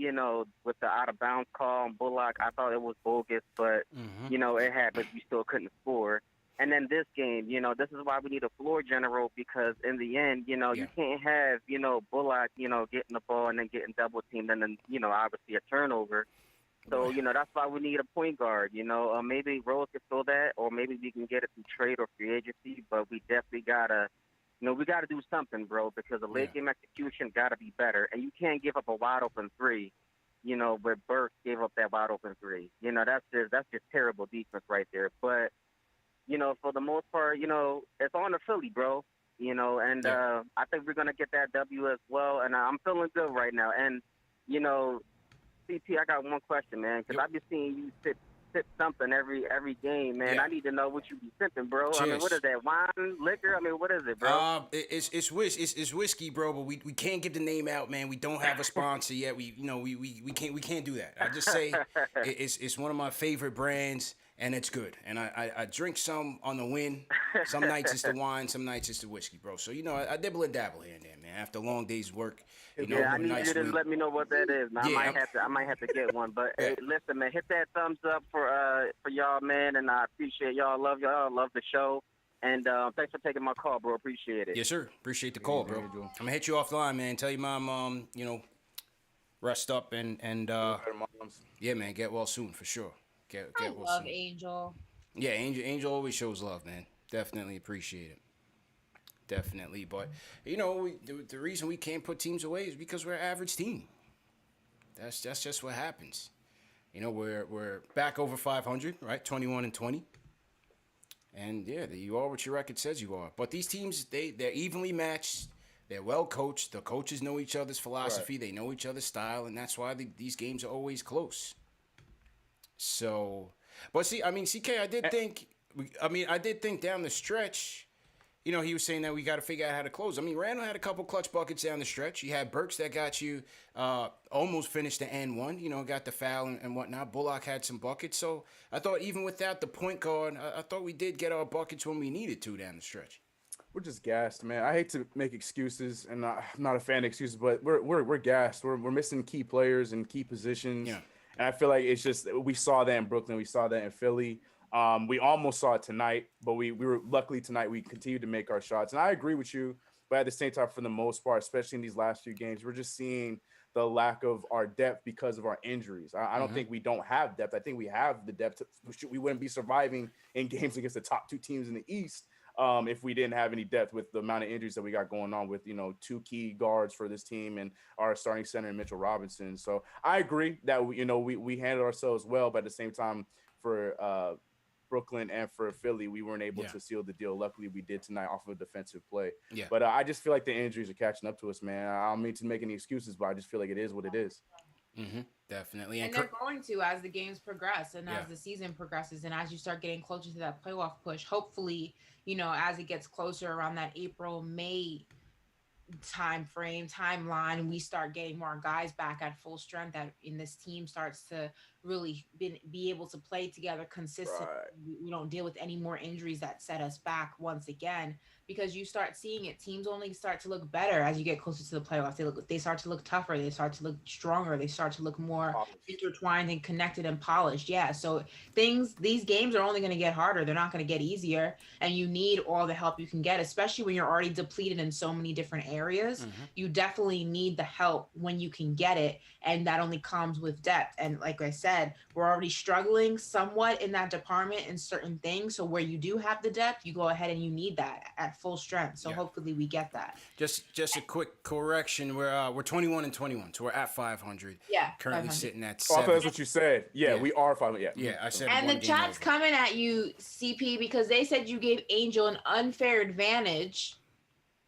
with the out-of-bounds call on Bullock, I thought it was bogus, but, it happened. We still couldn't score. And then this game, this is why we need a floor general, because in the end, you can't have, Bullock, getting the ball and then getting double teamed and then, obviously a turnover. So, that's why we need a point guard. Maybe Rose can fill that, or maybe we can get it through trade or free agency, but we definitely got to, we got to do something, bro, because the late game execution got to be better. And you can't give up a wide open three, where Burks gave up that wide open three. That's just terrible defense right there. But, for the most part, it's on the Philly, bro. And I think we're going to get that W as well. And I'm feeling good right now. And, CP, I got one question, man, because I've been seeing you sip something every game, man. I need to know what you be sipping, bro. Cheers. I mean, what is that, wine, liquor? I mean, what is it, bro? It's whiskey, bro, but we can't get the name out, man. We don't have a sponsor yet. We can't do that. I just say it's one of my favorite brands, and it's good. And I drink some on the win. Some nights it's the wine, some nights it's the whiskey, bro. So I dibble and dabble here and there, man. After a long day's work, I need you to let me know what that is. Man. I might have to get one. But hey, listen, man, hit that thumbs up for y'all, man, and I appreciate y'all. Love y'all. Love the show. And thanks for taking my call, bro. Appreciate it. Yes, sir. Appreciate the call, bro. I'm gonna hit you offline, man. Tell your mom, rest up and yeah, man, get well soon for sure. Get I well love soon. Angel. Yeah, Angel always shows love, man. Definitely appreciate it. Definitely, but the reason we can't put teams away is because we're an average team. That's just what happens. We're back over 500, right? 21-20, and you are what your record says you are. But these teams, they're evenly matched. They're well coached. The coaches know each other's philosophy. Right. They know each other's style, and that's why these games are always close. So, but see, I mean, CK, I did think down the stretch. He was saying that we got to figure out how to close. I mean, Randle had a couple clutch buckets down the stretch. You had Burks that got you almost finished the N one. Got the foul and whatnot. Bullock had some buckets. So I thought even without the point guard, I thought we did get our buckets when we needed to down the stretch. We're just gassed, man. I hate to make excuses, and I'm not a fan of excuses, but we're gassed. We're missing key players in key positions. Yeah. And I feel like it's just we saw that in Brooklyn. We saw that in Philly. We almost saw it tonight, but we were luckily tonight we continued to make our shots. And I agree with you, but at the same time, for the most part, especially in these last few games, we're just seeing the lack of our depth because of our injuries. I don't think we don't have depth. I think we have the depth. We wouldn't be surviving in games against the top two teams in the East if we didn't have any depth with the amount of injuries that we got going on with, two key guards for this team and our starting center, Mitchell Robinson. So I agree that, we handled ourselves well, but at the same time for Brooklyn and for Philly, we weren't able to seal the deal. Luckily, we did tonight off of a defensive play. Yeah. But I just feel like the injuries are catching up to us, man. I don't mean to make any excuses, but I just feel like it is what it is. Mm-hmm. Definitely. And they're going to as the games progress and as the season progresses and as you start getting closer to that playoff push, hopefully, as it gets closer around that April, May timeline, we start getting more guys back at full strength and this team starts to really be able to play together consistently. Right. We don't deal with any more injuries that set us back once again, because you start seeing it. Teams only start to look better as you get closer to the playoffs. They start to look tougher. They start to look stronger. They start to look more intertwined and connected and polished. Yeah. So these games are only going to get harder. They're not going to get easier. And you need all the help you can get, especially when you're already depleted in so many different areas. Mm-hmm. You definitely need the help when you can get it. And that only comes with depth. And like I said, we're already struggling somewhat in that department in certain things. So where you do have the depth, you go ahead and you need that at full strength. So hopefully we get that. Just a quick correction. We're 21-21, so we're at 500. Yeah. Currently 500. Sitting at 7. Oh, I thought that's what you said. Yeah, we are 500. Yeah, I said. And the chat's coming at you, CP, because they said you gave Angel an unfair advantage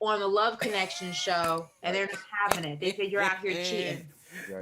on the Love Connection show, and they're just having it. They said you're out here cheating.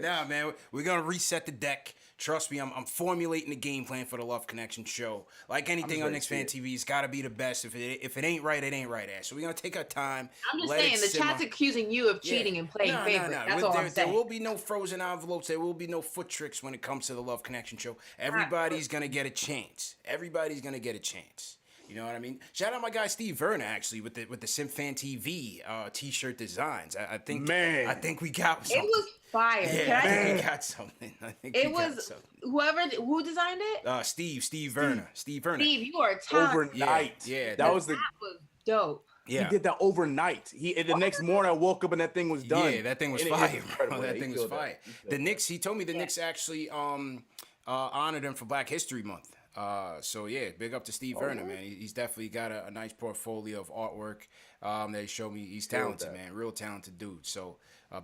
Nah, man, we're gonna reset the deck. Trust me, I'm formulating the game plan for the Love Connection show. Like anything on KnicksFanTV, it's got to be the best. If it ain't right, it ain't right. So we're going to take our time. I'm just saying, the chat's accusing you of cheating and playing favorite. That's all I'm saying. There will be no frozen envelopes. There will be no foot tricks when it comes to the Love Connection show. Everybody's going to get a chance. Everybody's going to get a chance. You know what I mean? Shout out my guy Steve Verna actually with the CPs t-shirt designs. I think we got something. It was fire. Yeah, I think we got something. Who designed it? Steve Verna. Steve Verna. Steve, you are talented. Overnight. Yeah, that was dope. Yeah. He did that overnight. The next morning I woke up and that thing was done. Yeah, that thing was fire. That thing was fire. The Knicks, he told me the Knicks actually honored him for Black History Month. So yeah, big up to Steve Verna, man. He's definitely got a nice portfolio of artwork that he showed me. He's talented, man. Real talented dude. So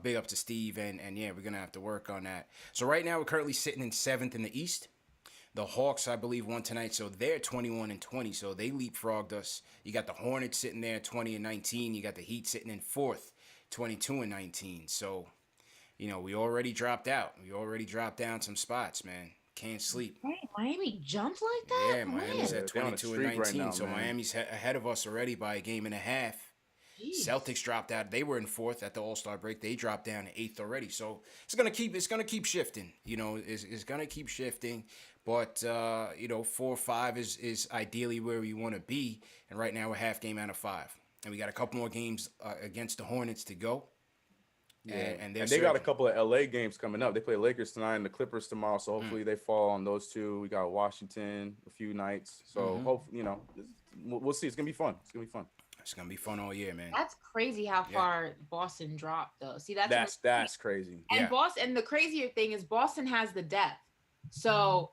big up to Steve, and yeah, we're gonna have to work on that. So right now we're currently sitting in 7th in the East. The Hawks, I believe, won tonight, so they're 21-20, so they leapfrogged us. You got the Hornets sitting there 20-19. You got the Heat sitting in 4th, 22-19. So, you know, we already dropped out. We already dropped down some spots, man. Can't sleep. Right, Miami jumped like that? Yeah, Miami's at 22-19, right now, so man. Miami's ahead of us already by a game and a half. Jeez. Celtics dropped out. They were in 4th at the All-Star break. They dropped down to 8th already. So it's gonna keep shifting. You know, it's gonna keep shifting. But you know, 4 or 5 is ideally where we want to be. And right now we're half game out of 5, and we got a couple more games against the Hornets to go. Yeah, and they got a couple of LA games coming up. They play Lakers tonight and the Clippers tomorrow. So hopefully they fall on those two. We got Washington a few nights. So hopefully, you know, we'll see. It's gonna be fun. It's gonna be fun. It's gonna be fun all year, man. That's crazy how far Boston dropped, though. See, that's crazy. And Boston, and the crazier thing is Boston has the depth, so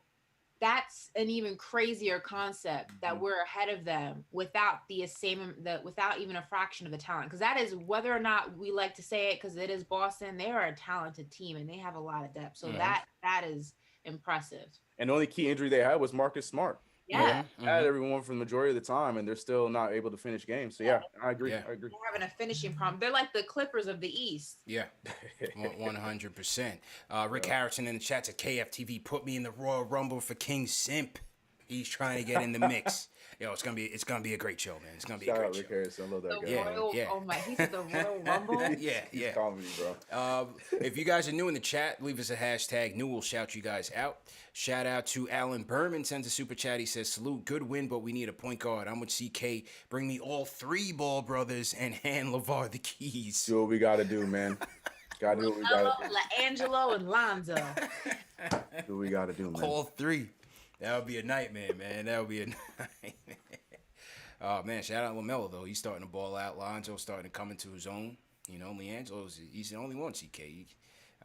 that's an even crazier concept that we're ahead of them without without even a fraction of the talent. Because that is, whether or not we like to say it, because it is Boston, they are a talented team and they have a lot of depth. So that is impressive. And the only key injury they had was Marcus Smart. Yeah. Had everyone for the majority of the time, and they're still not able to finish games. So yeah, I agree. Yeah. I agree. They're having a finishing problem. They're like the Clippers of the East. Yeah, 100%. Rick Harrison in the chat said KFTV put me in the Royal Rumble for King Simp. He's trying to get in the mix. Yo, it's gonna be a great show, man. It's gonna be a great show. Rick Harrison, I love that guy. Yeah. Oh my, he said the Royal Rumble. Yeah. Comedy, bro. If you guys are new in the chat, leave us a hashtag new. We'll shout you guys out. Shout out to Alan Berman, sends a super chat. He says, salute, good win, but we need a point guard. I'm with CK. Bring me all 3 ball brothers and hand LeVar the keys. Do what we gotta do, man. Gotta do what we gotta do. LaAngelo and Lonzo. Do what we gotta do, man. All 3. That would be a nightmare, man. That would be a nightmare. Oh, man, shout out LaMelo, though. He's starting to ball out. Lonzo's starting to come into his own. You know, LiAngelo's, he's the only one, CK.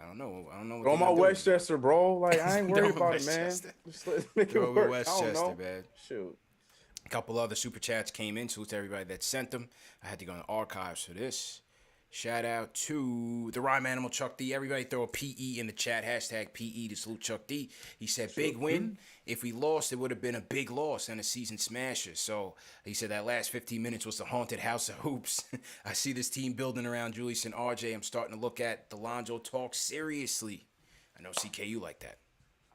I don't know. Throw my Westchester, bro. Like, I ain't worried about it, man. Just make it work. Westchester, man. Shoot. A couple other super chats came in. Salute to everybody that sent them. I had to go in the archives for this. Shout out to the Rhyme Animal Chuck D. Everybody throw a PE in the chat. Hashtag PE to salute Chuck D. He said, big win. If we lost, it would have been a big loss and a season smasher. So he said that last 15 minutes was the haunted house of hoops. I see this team building around Julius and RJ. I'm starting to look at the Lonzo talk seriously. I know, CK, you like that.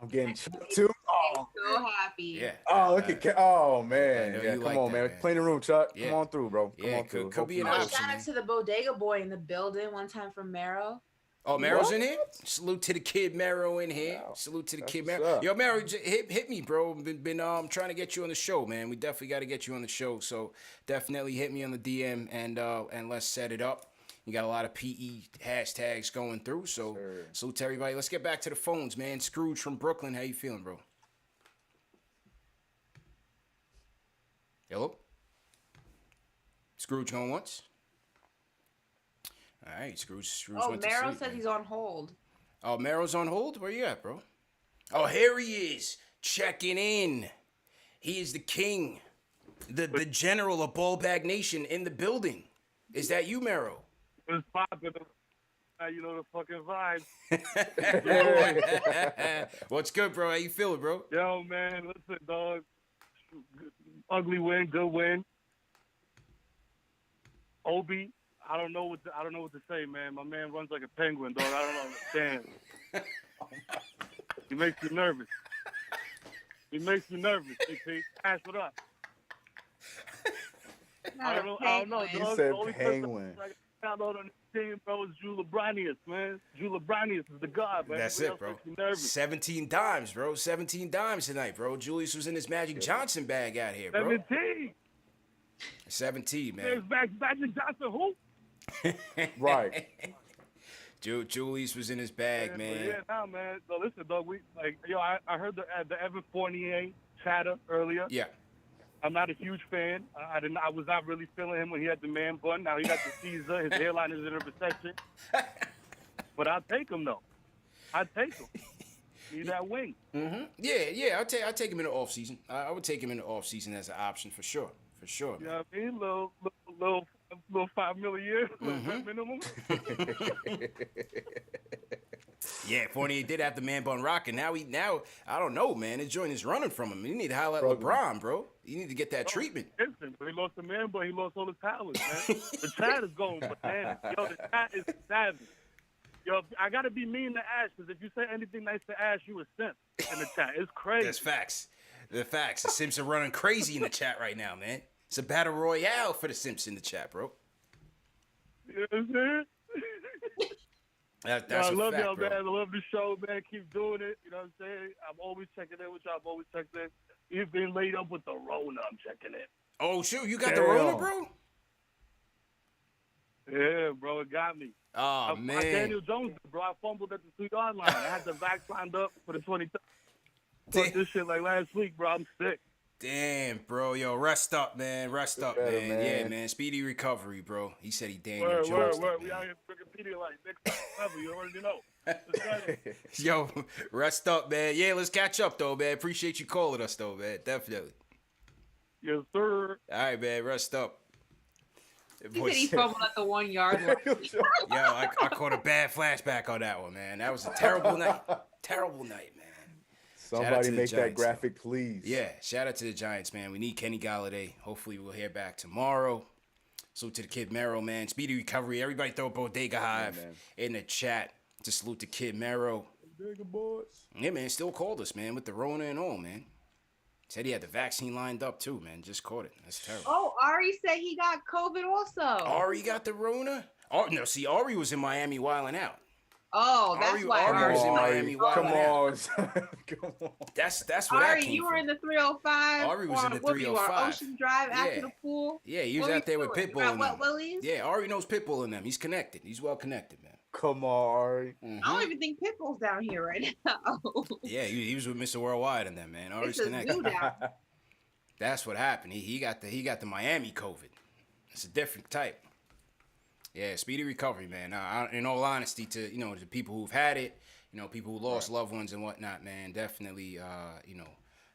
I'm getting choked too. I'm so happy. Yeah. Oh, look at oh man. Yeah, come like on, that, man. Play in the room, Chuck. Yeah. Come on through, bro. Come Yeah, on through. could be an Oh, option. shout out to the Bodega Boy in the building one time from Mero. Oh, Mero's in here? Salute to the Kid Mero in here. Wow. Salute to the That's Kid what's Mero. up. Yo, Mero, hit me, bro. Been trying to get you on the show, man. We definitely got to get you on the show. So definitely hit me on the DM and let's set it up. You got a lot of PE hashtags going through. So salute to everybody. Let's get back to the phones, man. Scrooge from Brooklyn. How you feeling, bro? Hello? Scrooge going once? All right, Scrooge went to Mero sleep, says man. he's on hold. Oh, Mero's on hold? Where you at, bro? Oh, here he is, checking in. He is the king, the general of Ballbag Nation in the building. Is that you, Mero? It's popping. You know the fucking vibe. What's good, bro? How you feeling, bro? Yo, man, listen, dog. Ugly win, good win. Obi, I don't know what to say, man. My man runs like a penguin, dog. I don't understand. He makes me nervous. CP. Ask what up. I don't know, dog. He said The only penguin. person I can count on team, bro, is Drew LeBronius, man. Drew LeBronius is the god, man. That's Everybody it, else bro. makes me nervous. 17 dimes, bro. 17 dimes tonight, bro. Julius was in his Magic Johnson bag out here, bro. 17. 17, man. There's Magic Johnson who? Right. Julius was in his bag, man. Yeah, nah, man. So listen, dog. I heard the Evan Fournier chatter earlier. Yeah. I'm not a huge fan. I was not really feeling him when he had the man bun. Now he got the Caesar. His hairline is in a recession. But I'll take him though. I'd take him. Need that wing. Mm-hmm. Yeah. I'll take him in the off season. I would take him in the off season as an option for sure. For sure. You know what I mean? Little $5 million a year, minimum. Yeah, Fournier did have the man bun rocking. Now I don't know, man. His joint is running from him. You need to holler at LeBron, bro. You need to get that treatment. Listen, he lost the man bun. He lost all his powers, man. The chat is going bananas. Yo, the chat is savage. Yo, I gotta be mean to Ash because if you say anything nice to Ash, you a simp in the chat. It's crazy. That's facts. The facts. The Simps are running crazy in the chat right now, man. It's a battle royale for the Simps in the chat, bro. You know what I'm saying? That's I love a fact, y'all, bro. man. I love the show, man. Keep doing it. You know what I'm saying? I'm always checking in with y'all. I'm always checking in. You've been laid up with the Rona. I'm checking in. Oh, shoot. You got the Rona, bro? Yeah, bro. It got me. Oh, I man. Daniel Jones, bro. I fumbled at the 2-yard line. I had the vax lined up for the 20. Fuck this shit like last week, bro. I'm sick. Damn, bro. Yo, rest up, man. Rest up, better, man. man. Yeah, man. Speedy recovery, bro. He said he Daniel Word. Jones. We out here Wikipedia like next time ever. You already know. Yo, rest up, man. Yeah, let's catch up, though, man. Appreciate you calling us, though, man. Definitely. Yes, sir. All right, man. Rest up. He said he fumbled at the 1 yard line. Yo, I caught a bad flashback on that one, man. That was a terrible night. Terrible night, man. Somebody make Giants, that graphic, please. Yeah, shout out to the Giants, man. We need Kenny Galladay. Hopefully, we'll hear back tomorrow. Salute to the Kid Mero, man. Speedy recovery. Everybody throw a Bodega Hive in the chat to salute to Kid Mero. Bodega boys. Yeah, man. Still called us, man, with the Rona and all, man. Said he had the vaccine lined up, too, man. Just caught it. That's terrible. Oh, Ari said he got COVID also. Ari got the Rona? Oh, no, see, Ari was in Miami wilding out. Oh, that's why Ari was in Miami wilding Come out. on, son. Come on. That's where that Ari, came you were from. in the 305. Ari was in the what were you, on 305. Ocean Drive after Yeah. the pool. Yeah, he was What out there with were you Pitbull doing? and them. Willie's? Yeah, Ari knows Pitbull and them. He's connected. He's well connected, man. Come on, Ari. Mhm. I don't even think Pitbull's down here right now. Yeah, he was with Mr. Worldwide and them, man. Ari's It's a connected. zoo down. That's what happened. He got the Miami COVID. It's a different type. Yeah, speedy recovery, man. In all honesty, to the people who've had it, people who lost loved ones and whatnot, man, definitely,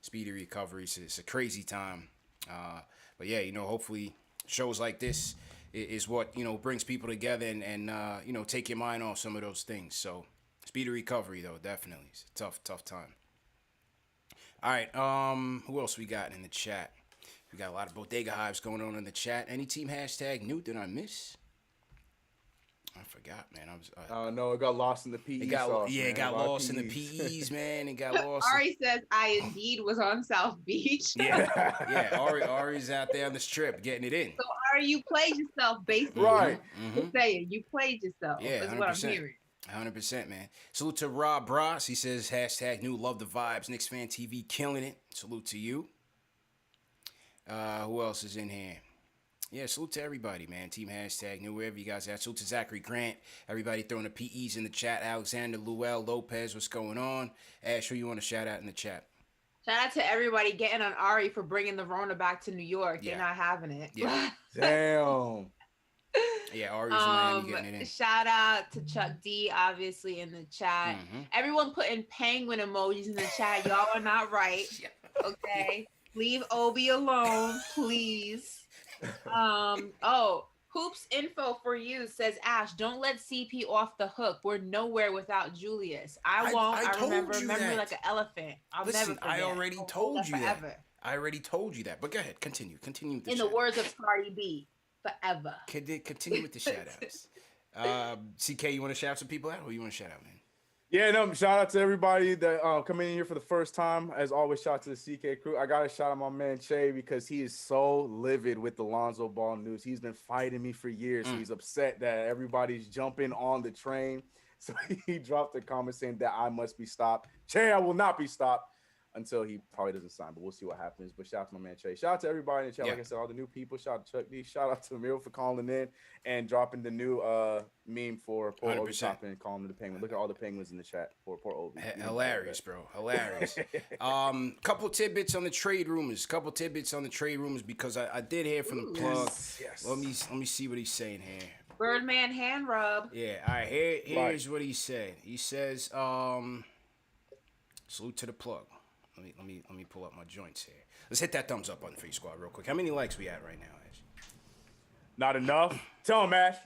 speedy recovery. It's a crazy time. But yeah, hopefully toys like this is what brings people together and take your mind off some of those things. So speedy recovery, though, definitely. It's a tough time. All right, who else we got in the chat? We got a lot of Bodega Hives going on in the chat. Any team hashtag new? Did I miss? I forgot, man. No, it got lost in the PE. It got lost in the PEs, man. It got lost. Ari says I indeed was on South Beach. Yeah. Ari's out there on the strip getting it in. So Ari, you played yourself, basically. Right. Just saying, you played yourself. Yeah, That's what I'm hearing. 100%, man. Salute to Rob Bras. He says, hashtag new, love the vibes. KnicksFanTV killing it. Salute to you. Who else is in here? Yeah, salute to everybody, man. Team hashtag new, wherever you guys are. Salute to Zachary Grant. Everybody throwing the PEs in the chat. Alexander Luell Lopez, what's going on? Ash, who you want to shout out in the chat? Shout out to everybody getting on Ari for bringing the Rona back to New York. Yeah. They're not having it. Yeah. Damn. Yeah, Ari's in Miami getting it in. Shout out to Chuck D, obviously, in the chat. Mhm. Everyone putting penguin emojis in the chat. Y'all are not right. Okay? Leave Obi alone, please. Hoops info for you says Ash, don't let CP off the hook. We're nowhere without Julius. I won't. I told remember you memory that. like an elephant. I'll never Listen, forget. I already I'll told hold you that. forever. I already told you that. But go ahead, continue with the In the words of Cardi B, forever. Continue with the shout outs. CK, you want to shout some people out, or you want to shout out, man? Yeah, no, shout out to everybody that coming in here for the first time. As always, shout out to the CK crew. I got to shout out my man Che because he is so livid with the Lonzo Ball news. He's been fighting me for years. So he's upset that everybody's jumping on the train. So he dropped a comment saying that I must be stopped. Che, I will not be stopped until he probably doesn't sign, but we'll see what happens. But shout out to my man Che. Shout out to everybody in the chat. Like I said, all the new people. Shout out to Chuck D. Shout out to Mero for calling in and dropping the new meme for poor Obi Toppin and calling him the Penguin. Look at all the penguins in the chat for poor Obi. Hilarious, bro. Hilarious. Couple tidbits on the trade rumors. Because I did hear from the plug. Yes. Let me see what he's saying here. Birdman hand rub. Yeah. All right. Here's what he said. He says, salute to the plug. Let me pull up my joints here. Let's hit that thumbs up button for you, squad, real quick. How many likes we at right now, Ash? Not enough. Tell him, Ash.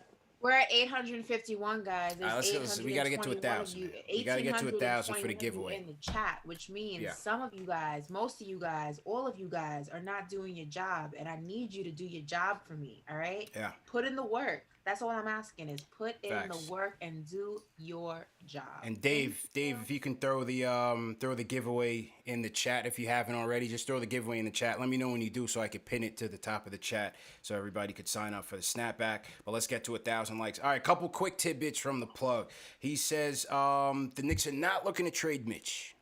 We're at 851, guys. Listen, we gotta get to 1,000. We gotta get to 1,000 for the giveaway in the chat, which means some of you guys, most of you guys, all of you guys are not doing your job, and I need you to do your job for me. All right? Yeah. Put in the work. That's all I'm asking is put in the work and do your job. And Dave, if you can throw the giveaway in the chat if you haven't already, just throw the giveaway in the chat. Let me know when you do so I could pin it to the top of the chat so everybody could sign up for the snapback. But let's get to 1,000 likes. All right, couple quick tidbits from the plug. He says the Knicks are not looking to trade Mitch.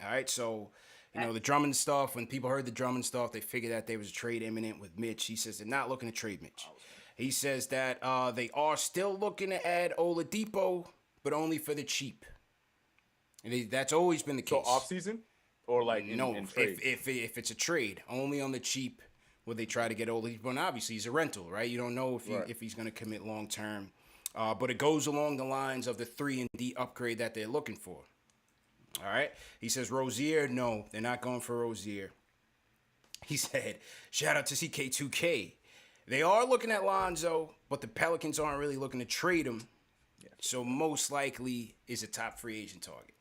All right, so you know the Drummond stuff. When people heard the Drummond stuff, they figured that there was a trade imminent with Mitch. He says they're not looking to trade Mitch. He says that they are still looking to add Oladipo, but only for the cheap. That's always been the case. So off season, or like in trade? If it's a trade, only on the cheap will they try to get Oladipo. And obviously he's a rental, right? You don't know if he's going to commit long term, but it goes along the lines of the 3-and-D upgrade that they're looking for. All right. He says Rozier, no, they're not going for Rozier. He said, shout out to CK2K. They are looking at Lonzo, but the Pelicans aren't really looking to trade him. Yeah. So most likely is a top free agent target.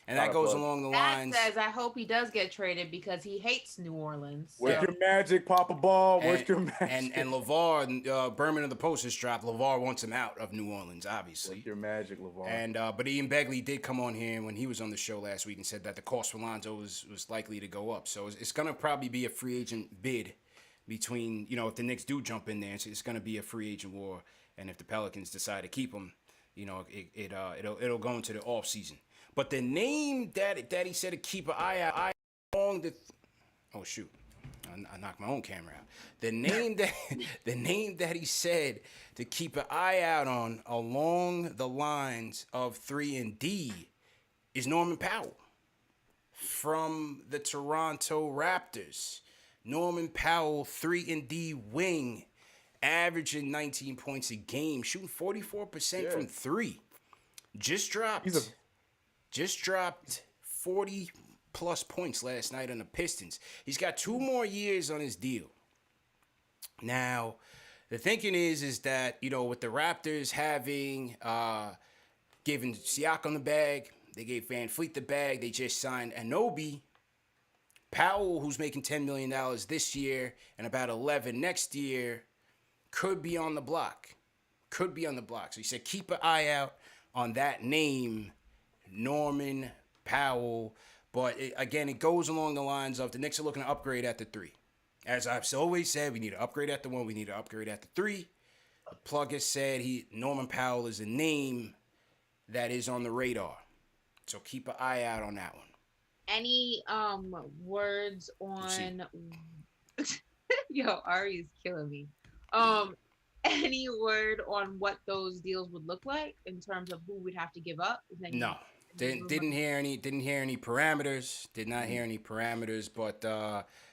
And that goes along the lines. That says, I hope he does get traded because he hates New Orleans. Where's your magic, Papa Ball? Where's your magic? And LeVar, Berman of the Post has dropped. LeVar wants him out of New Orleans, obviously. Where's your magic, LeVar? And but Ian Begley did come on here when he was on the show last week and said that the cost for Lonzo was likely to go up. So it's going to probably be a free agent bid between, you know, if the Knicks do jump in there, it's going to be a free agent war. And if the Pelicans decide to keep him, you know, it'll go into the off season. But the name that he said to keep an eye out on the I knocked my own camera out. The name that he said to keep an eye out on along the lines of 3-and-D is Norman Powell from the Toronto Raptors. Norman Powell, 3-and-D wing, averaging 19 points a game, shooting 44% from three. Just dropped 40 plus points last night on the Pistons. He's got 2 more years on his deal. Now, the thinking is that, you know, with the Raptors having given Siakam the bag, they gave Van Fleet the bag, they just signed Anunoby. Powell, who's making $10 million this year and about 11 next year, could be on the block. So he said keep an eye out on that name, Norman Powell. But it goes along the lines of the Knicks are looking to upgrade at the 3. As I've always said, we need to upgrade at the 1. We need to upgrade at the 3. The plug has said Norman Powell is a name that is on the radar. So keep an eye out on that one. Any words on yo, Ari is killing me. Any word on what those deals would look like in terms of who we'd have to give up? No. Didn't hear any parameters. Did not hear any parameters, but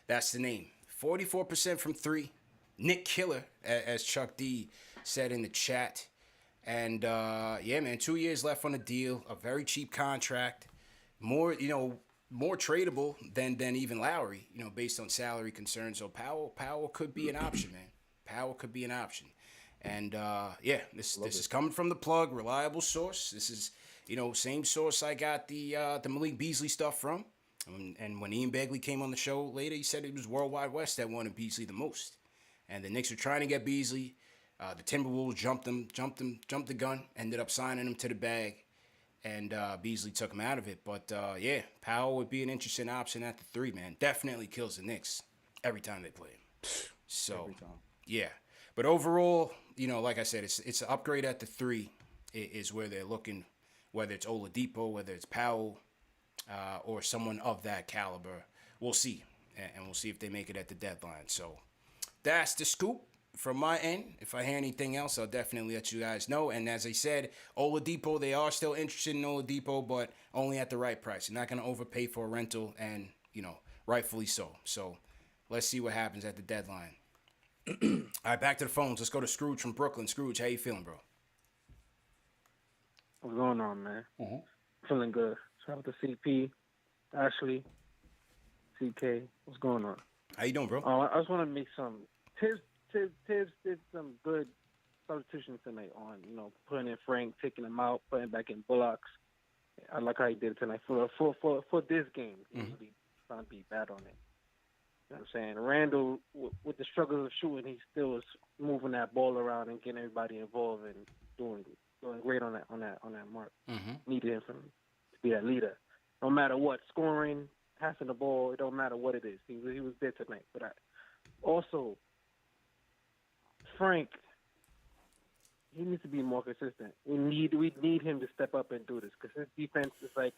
that's the name. 44% from 3. Nick Killer, as Chuck D said in the chat. And yeah, man, 2 years left on the deal. A very cheap contract. More tradable than even Lowry, you know, based on salary concerns. So Powell could be an option, man. Powell could be an option. And yeah, this is coming from the plug, reliable source. This is, you know, same source I got the Malik Beasley stuff from. And when Ian Begley came on the show later, he said it was Worldwide West that wanted Beasley the most. And the Knicks were trying to get Beasley. The Timberwolves jumped the gun, ended up signing him to the bag. and Beasley took him out of it. But yeah, Powell would be an interesting option at the 3, man. Definitely kills the Knicks every time they play him. So yeah, but overall, you know, like I said, it's an upgrade at the 3 is where they're looking, whether it's Oladipo, whether it's Powell, or someone of that caliber. We'll see, and we'll see if they make it at the deadline. So that's the scoop from my end. If I hear anything else, I'll definitely let you guys know. And as I said, Oladipo, they are still interested in Oladipo, but only at the right price. They're not going to overpay for a rental, and, you know, rightfully so. So let's see what happens at the deadline. All right, back to the phones. Let's go to Scrooge from Brooklyn. Scrooge, how you feeling, bro? What's going on, man? Feeling good. Shout out to CP, Ashley, CK. What's going on? How you doing, bro? I just want to make some Tibbs did some good substitutions tonight on, you know, putting in Frank, taking him out, putting back in Bullocks. I like how he did it tonight for this game. Usually trying to be bad on it. You know what I'm saying? Randle, with the struggles of shooting, he still is moving that ball around and getting everybody involved and doing great on that mark. Needed him to be that leader. No matter what, scoring, passing the ball, it don't matter what it is. He was there tonight. But also, Frank, he needs to be more consistent. We need him to step up and do this because his defense is like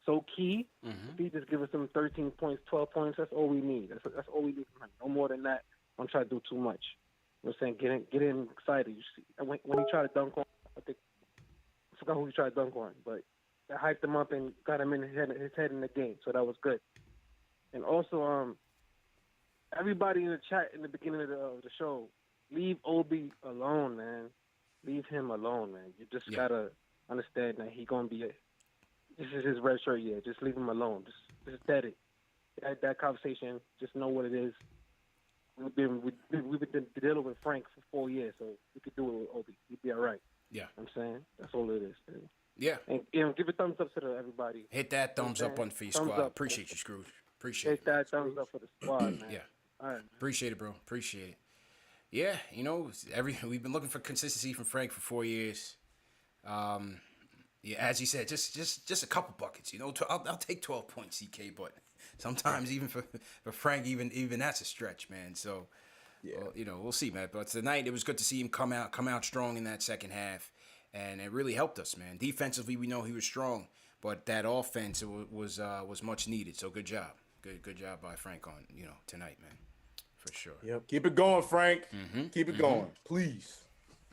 so key. If he just give us some 13 points, 12 points, that's all we need. That's all we need from him. No more than that. Don't try to do too much. You know what I'm saying? Get him excited. You see, when he tried to dunk on, I forgot who he tried to dunk on, but I hyped him up and got him in his head in the game, so that was good. And also, everybody in the chat in the beginning of the show, leave Obi alone, man. Leave him alone, man. You just gotta understand that he's gonna be this is his red shirt year. Just leave him alone. Just dead it. That conversation. Just know what it is. We've been dealing with Frank for 4 years, so we could do it with Obi. He'd be all right. Yeah. I'm saying that's all it is, man. Yeah. And give a thumbs up to everybody. Hit that thumbs up button for your squad. Appreciate you, Scrooge. Appreciate it. Hit that thumbs up for the squad, man. Yeah. All right. Appreciate it, bro. Appreciate it. Yeah, you know, we've been looking for consistency from Frank for 4 years. Yeah, as you said, just a couple buckets. You know, I'll take 12 points, CK, but sometimes even for Frank, even that's a stretch, man. So, yeah, well, you know, we'll see, man. But tonight it was good to see him come out strong in that second half, and it really helped us, man. Defensively, we know he was strong, but that offense was much needed. So good job, good job by Frank on tonight, man, for sure. Yep, keep it going, Frank. Keep it going, please.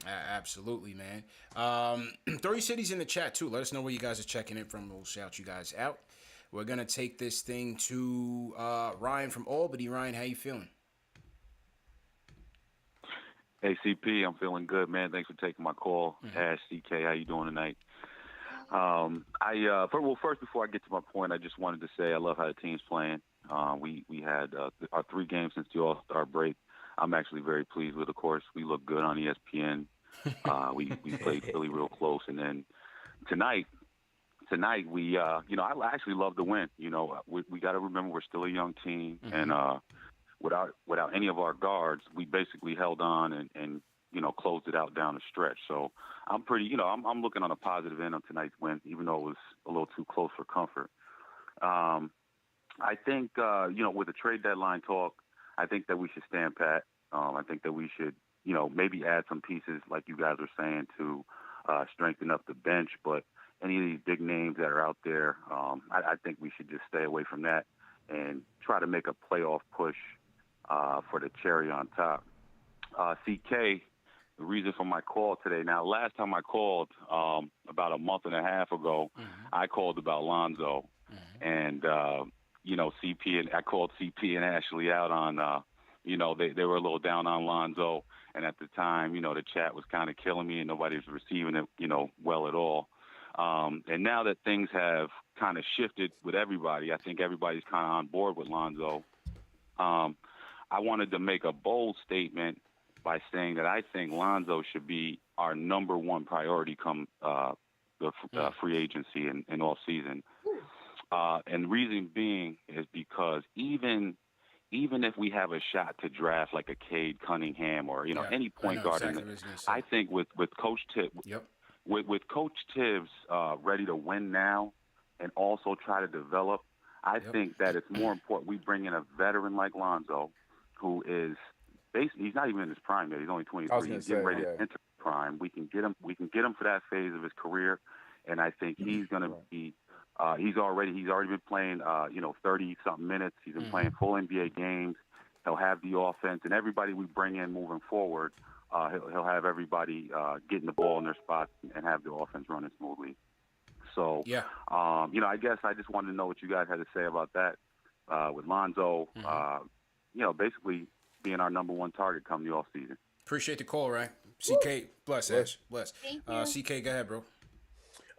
Absolutely, man. Throw your cities in the chat, too. Let us know where you guys are checking in from. We'll shout you guys out. We're going to take this thing to Ryan from Albany. Ryan, how you feeling? Hey, CP, I'm feeling good, man. Thanks for taking my call. Ash, CK, how you doing tonight? First, before I get to my point, I just wanted to say I love how the team's playing. We had our 3 games since the All-Star break. I'm actually very pleased with, of course. We look good on ESPN. We played Philly real close. And then tonight we, I actually love the win. You know, we got to remember we're still a young team. And without any of our guards, we basically held on and closed it out down the stretch. So I'm pretty, I'm looking on a positive end of tonight's win, even though it was a little too close for comfort. I think, with the trade deadline talk, I think that we should stand pat. I think that we should, maybe add some pieces, like you guys are saying, to strengthen up the bench. But any of these big names that are out there, I think we should just stay away from that and try to make a playoff push for the cherry on top. CK, the reason for my call today. Now, last time I called, about a month and a half ago, I called about Lonzo. And I called CP and Ashley out on, they were a little down on Lonzo. And at the time, the chat was kind of killing me and nobody was receiving it, well at all. And now that things have kind of shifted with everybody, I think everybody's kind of on board with Lonzo. I wanted to make a bold statement by saying that I think Lonzo should be our number one priority come the free agency and all season. And the reason being is because even if we have a shot to draft like a Cade Cunningham or any point guard, I think with Coach Tip, with Coach Tibbs ready to win now and also try to develop, I think that it's more important we bring in a veteran like Lonzo, who is basically, he's not even in his prime yet. He's only 23. He's getting ready to enter prime. We can get him for that phase of his career, and I think he's going to be. He's already been playing 30-something minutes. He's been playing full NBA games. He'll have the offense, and everybody we bring in moving forward, he'll have everybody getting the ball in their spots and have the offense running smoothly. So, I guess I just wanted to know what you guys had to say about that with Lonzo, basically being our number one target come the offseason. Appreciate the call, right? CK, bless, Ash, bless. CK, go ahead, bro.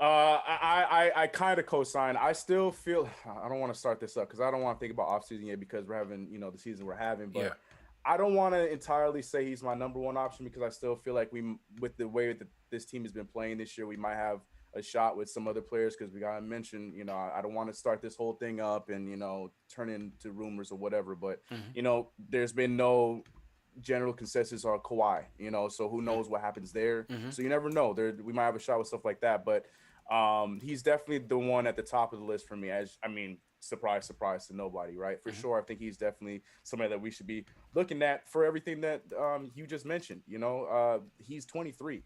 I kind of co-sign. I still feel I don't want to start this up because I don't want to think about offseason yet because we're having, the season we're having. But I don't want to entirely say he's my number one option because I still feel like with the way that this team has been playing this year, we might have a shot with some other players because we got to mention, I don't want to start this whole thing up and, turn into rumors or whatever. But, there's been no general consensus on Kawhi, so who knows what happens there. So you never know. We might have a shot with stuff like that. But he's definitely the one at the top of the list for me. Surprise, surprise to nobody, right? For sure. I think he's definitely somebody that we should be looking at for everything that you just mentioned. He's 23.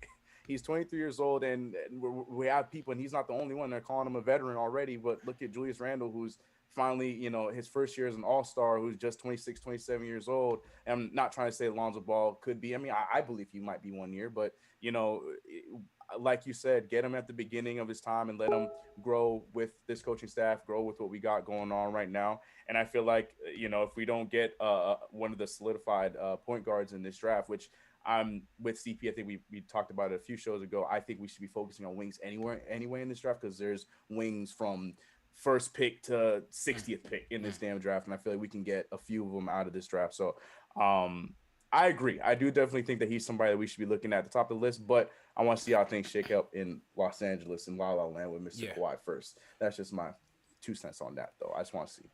He's 23 years old, and we have people, and he's not the only one. They're calling him a veteran already, but look at Julius Randle, who's finally, his first year as an all-star, who's just 26, 27 years old. And I'm not trying to say Lonzo Ball could be. I believe he might be 1 year, but, like you said, get him at the beginning of his time and let him grow with this coaching staff, grow with what we got going on right now. And I feel like, if we don't get one of the solidified point guards in this draft, which I'm with CP, I think we talked about it a few shows ago. I think we should be focusing on wings anyway in this draft because there's wings from first pick to 60th pick in this damn draft. And I feel like we can get a few of them out of this draft. So I agree. I do definitely think that he's somebody that we should be looking at the top of the list, but I want to see how things shake up in Los Angeles and La La Land with Mr. Kawhi first. That's just my 2 cents on that, though. I just want to see.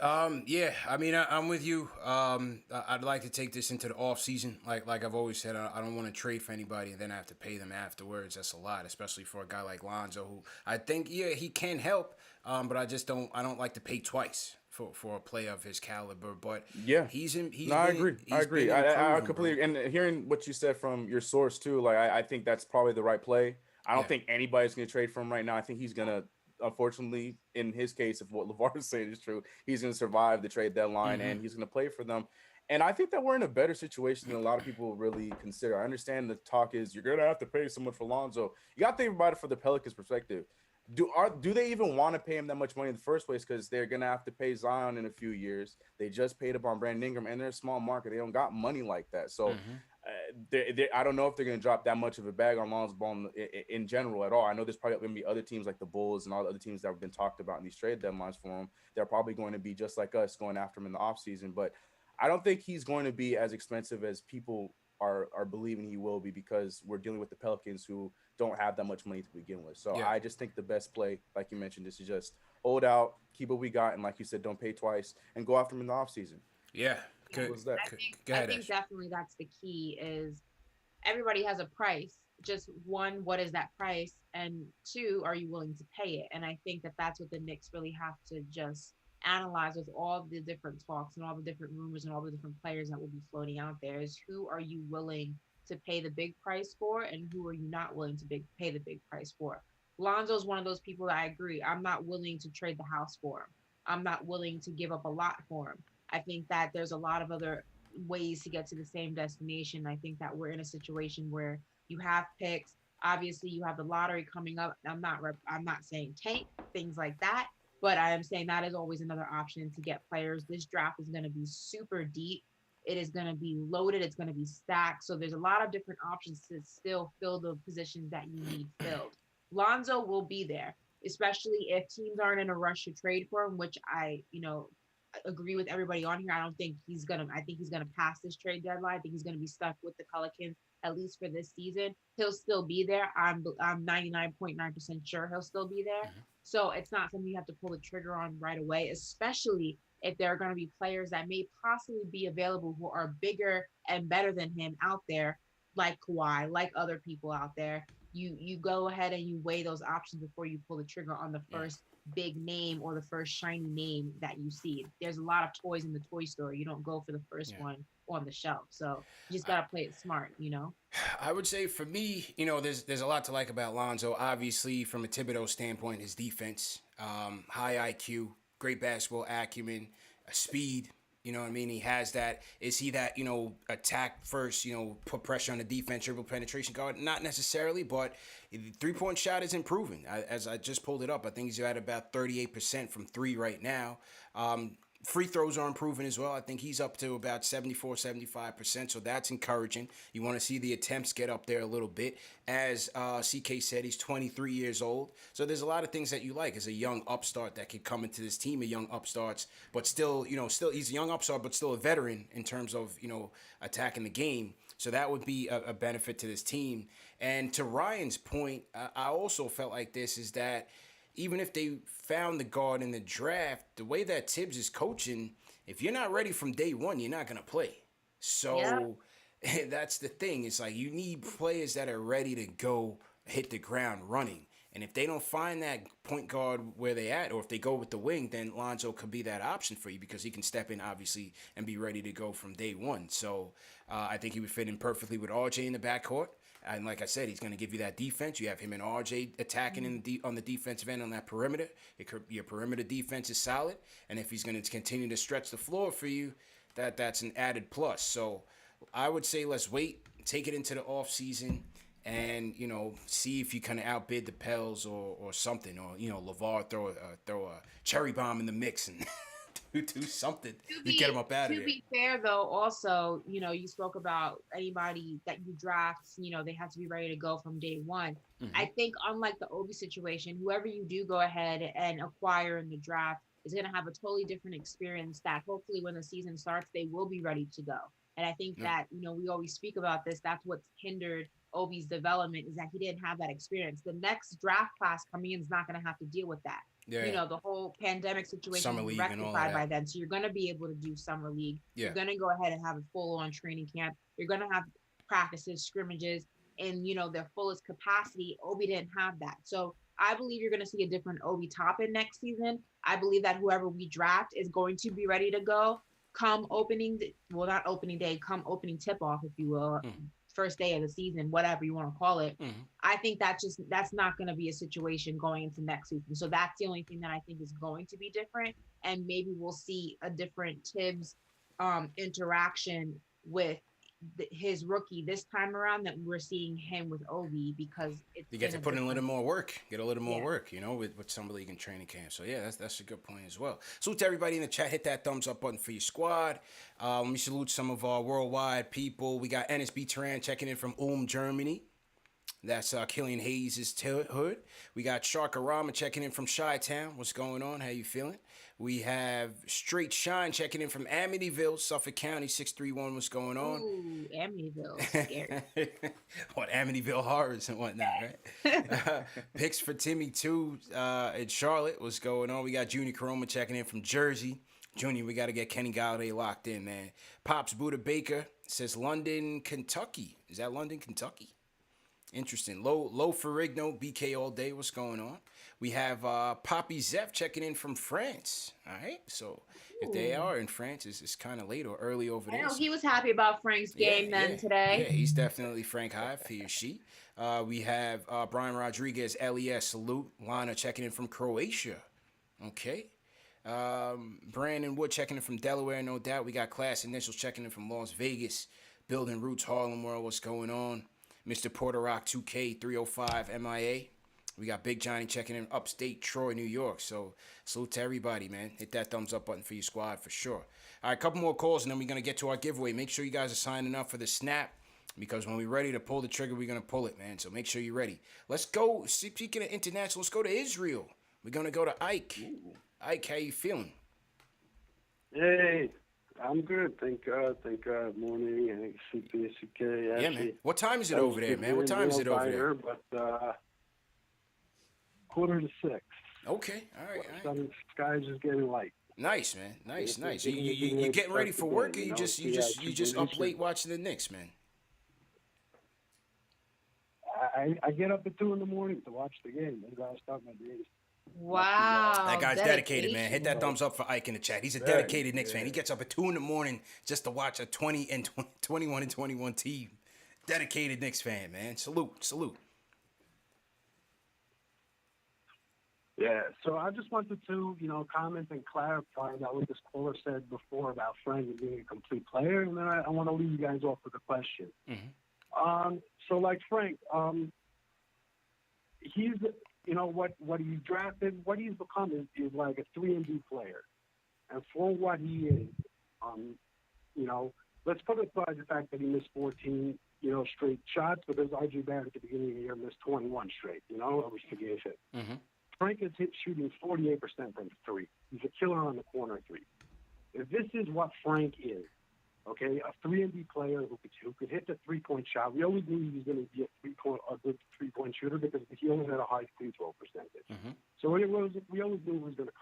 I'm with you. I'd like to take this into the off season. Like I've always said, I don't want to trade for anybody and then I have to pay them afterwards. That's a lot, especially for a guy like Lonzo, who I think, he can help. But I don't like to pay twice for a player of his caliber. But I agree. I completely, and hearing what you said from your source too, like I think that's probably the right play. I don't think anybody's going to trade for him right now. I think he's going to, unfortunately, in his case, if what LeVar is saying is true, he's going to survive the trade deadline and he's going to play for them. And I think that we're in a better situation than a lot of people really consider. I understand the talk is you're going to have to pay someone for Lonzo. You got to think about it from the Pelicans' perspective. Do they even want to pay him that much money in the first place? Because they're going to have to pay Zion in a few years. They just paid up on Brandon Ingram, and they're a small market. They don't got money like that. So I don't know if they're going to drop that much of a bag on Lonzo Ball in general at all. I know there's probably going to be other teams like the Bulls and all the other teams that have been talked about in these trade deadlines for him. They're probably going to be just like us going after him in the offseason. But I don't think he's going to be as expensive as people are believing he will be because we're dealing with the Pelicans who don't have that much money to begin with. So I just think the best play, like you mentioned, is to just hold out, keep what we got, and like you said, don't pay twice, and go after him in the offseason. Yeah. I think definitely that's the key is everybody has a price. Just one, what is that price? And two, are you willing to pay it? And I think that that's what the Knicks really have to just analyze with all the different talks and all the different rumors and all the different players that will be floating out there is who are you willing to pay the big price for and who are you not willing to pay the big price for? Lonzo's one of those people that I agree. I'm not willing to trade the house for him. I'm not willing to give up a lot for him. I think that there's a lot of other ways to get to the same destination. I think that we're in a situation where you have picks. Obviously, you have the lottery coming up. I'm not saying tank, things like that, but I am saying that is always another option to get players. This draft is going to be super deep. It is going to be loaded. It's going to be stacked. So there's a lot of different options to still fill the positions that you need filled. Lonzo will be there, especially if teams aren't in a rush to trade for him, which I agree with everybody on here. I think he's gonna pass this trade deadline. I think he's gonna be stuck with the Pelicans at least for this season. He'll still be there. I'm 99.9% sure he'll still be there. So it's not something you have to pull the trigger on right away, especially if there are going to be players that may possibly be available who are bigger and better than him out there, like Kawhi, like other people out there. you go ahead and you weigh those options before you pull the trigger on the first big name or the first shiny name that you see. There's a lot of toys in the toy store. You don't go for the first one on the shelf. So you just gotta play it smart, you know. I would say for me, there's a lot to like about Lonzo. Obviously, from a Thibodeau standpoint, his defense, high IQ, great basketball acumen, speed. You know what I mean? He has that. Is he that, attack first, put pressure on the defense, dribble penetration guard? Not necessarily, but the three-point shot is improving. As I just pulled it up, I think he's at about 38% from three right now. Free throws are improving as well. I think he's up to about 74, 75%, so that's encouraging. You want to see the attempts get up there a little bit. As CK said, he's 23 years old, so there's a lot of things that you like as a young upstart that could come into this team of young upstarts, but still he's a young upstart, but still a veteran in terms of, attacking the game. So that would be a benefit to this team. And to Ryan's point, I also felt like this is that even if they found the guard in the draft, the way that Tibbs is coaching, if you're not ready from day one, you're not going to play. So that's the thing. It's like you need players that are ready to go hit the ground running. And if they don't find that point guard where they at, or if they go with the wing, then Lonzo could be that option for you because he can step in, obviously, and be ready to go from day one. So I think he would fit in perfectly with RJ in the backcourt. And like I said, he's going to give you that defense. You have him and RJ attacking on the defensive end on that perimeter. Your perimeter defense is solid. And if he's going to continue to stretch the floor for you, that's an added plus. So I would say let's wait, take it into the offseason, and, see if you kind of outbid the Pels or something. Or, LeVar throw a cherry bomb in the mix and do something to get him up out of there. To be fair, though, also, you spoke about anybody that you draft, they have to be ready to go from day one. Mm-hmm. I think unlike the Obi situation, whoever you do go ahead and acquire in the draft is going to have a totally different experience that hopefully when the season starts, they will be ready to go. And I think that, we always speak about this. That's what's hindered Obi's development is that he didn't have that experience. The next draft class coming in is not going to have to deal with that. Yeah. The whole pandemic situation is rectified by then. So you're going to be able to do summer league. Yeah. You're going to go ahead and have a full-on training camp. You're going to have practices, scrimmages, in, their fullest capacity. Obi didn't have that. So I believe you're going to see a different Obi Toppin next season. I believe that whoever we draft is going to be ready to go come opening, not opening day, come opening tip-off, if you will. First day of the season, whatever you want to call it. Mm-hmm. I think that's not going to be a situation going into next season. So that's the only thing that I think is going to be different. And maybe we'll see a different Tibbs interaction with his rookie this time around that we're seeing him with Obi because you get to put in a little more work, with summer league and training camp. So yeah, that's a good point as well. Salute to everybody in the chat. Hit that thumbs up button for your squad. Let me salute some of our worldwide people. We got NSB Turan checking in from Ulm, Germany. That's Killian Hayes' hood. We got Sharkarama checking in from Chi-Town. What's going on? How you feeling? We have Straight Shine checking in from Amityville, Suffolk County, 631. What's going on? Ooh, Amityville. Scary. What, Amityville horrors and whatnot, right? Picks for Timmy, too, in Charlotte. What's going on? We got Junior Caroma checking in from Jersey. Junior, we got to get Kenny Galladay locked in, man. Pops Buddha Baker says London, Kentucky. Is that London, Kentucky? Interesting. Low Ferrigno, BK all day. What's going on? We have Poppy Zeph checking in from France. All right. So if they are in France, it's kind of late or early over there. I know he was happy about Frank's game today. Yeah, he's definitely Frank Hive, he or she. We have Brian Rodriguez, LES, salute. Lana checking in from Croatia. Okay. Brandon Wood checking in from Delaware, no doubt. We got Class Initials checking in from Las Vegas. Building Roots, Harlem World. What's going on? Mr. Porter Rock 2K 305 MIA. We got Big Johnny checking in upstate Troy, New York. So salute to everybody, man. Hit that thumbs up button for your squad for sure. All right, a couple more calls, and then we're going to get to our giveaway. Make sure you guys are signing up for the snap because when we're ready to pull the trigger, we're going to pull it, man. So make sure you're ready. Let's go. Speaking of international, let's go to Israel. We're going to go to Ike. Ooh. Ike, how you feeling? Hey. I'm good, thank God. Morning, CPs Knicks. Yeah, man. What time is it over there, man? What time is it over there? But 5:45. Okay, all right. The sky's just getting light. Nice, man. Nice. You getting ready for work, or you just up late watching the Knicks, man? I I get up at 2 a.m. to watch the game. That's how I start my days. Wow. That guy's dedicated, man. Hit that thumbs up for Ike in the chat. He's a dedicated Knicks fan. He gets up at 2 a.m. just to watch a 21 and 21 team. Dedicated Knicks fan, man. Salute. Yeah, so I just wanted to, comment and clarify that what this caller said before about Frank being a complete player, and then I want to leave you guys off with a question. Mm-hmm. So like Frank, he's, what he drafted, what he's become is like a 3-and-D player, and for what he is, let's put aside the fact that he missed 14, straight shots, because R.J. Barrett at the beginning of the year missed 21 straight, I was forgave it. Mm-hmm. Frank is shooting 48% from three. He's a killer on the corner three. If this is what Frank is, okay, a 3-and-D player who could hit the 3-point shot. We always knew he was going to be a good 3-point shooter because he always had a high free throw percentage. Mm-hmm. So we always knew he was going to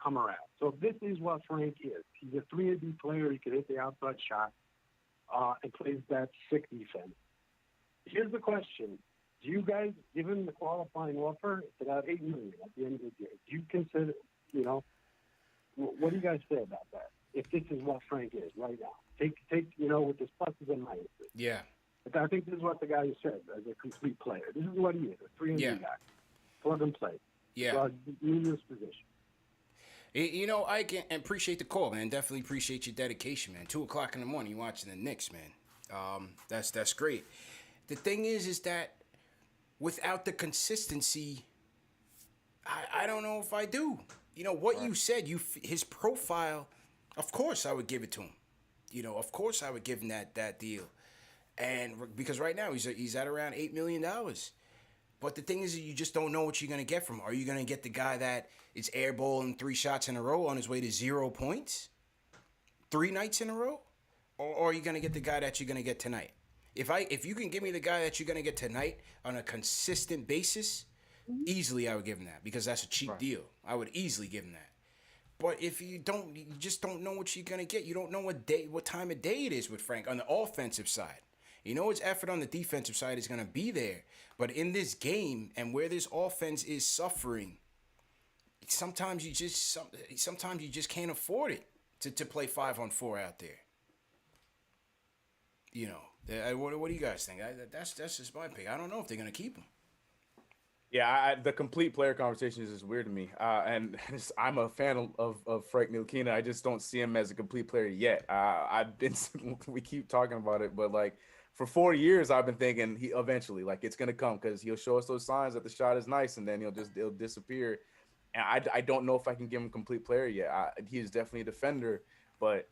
come around. So if this is what Frank is, he's a 3-and-D player. He can hit the outside shot and plays that sick defense. Here's the question. Do you guys give him the qualifying offer? It's about $8 million at the end of the year. Do you consider, what do you guys say about that? If this is what Frank is right now, take with his pluses and minuses. Yeah. But I think this is what the guy said as a complete player. This is what he is, a 3-and-D guy, plug and play. Yeah. Numerous position. I can appreciate the call, man. Definitely appreciate your dedication, man. 2:00 in the morning, you watching the Knicks, man. That's great. The thing is that without the consistency, I don't know if I do. What you said, his profile, of course I would give it to him. Of course I would give him that deal. And because right now he's at around $8 million. But the thing is, you just don't know what you're going to get from him. Are you going to get the guy that is airballing 3 shots in a row on his way to 0 points 3 nights in a row? Or are you going to get the guy that you're going to get tonight? If you can give me the guy that you're going to get tonight on a consistent basis, easily I would give him that because that's a cheap deal. I would easily give him that. But if you just don't know what you're going to get. You don't know what time of day it is with Frank on the offensive side. His effort on the defensive side is going to be there. But in this game and where this offense is suffering, sometimes you just can't afford it to play 5-on-4 out there. What do you guys think? That's just my pick. I don't know if they're going to keep him. Yeah, the complete player conversation is just weird to me. And I'm a fan of Frank Ntilikina. I just don't see him as a complete player yet. We keep talking about it, but like for 4 years, I've been thinking he eventually, like it's gonna come because he'll show us those signs that the shot is nice, and then he'll disappear. And I don't know if I can give him a complete player yet. He is definitely a defender, but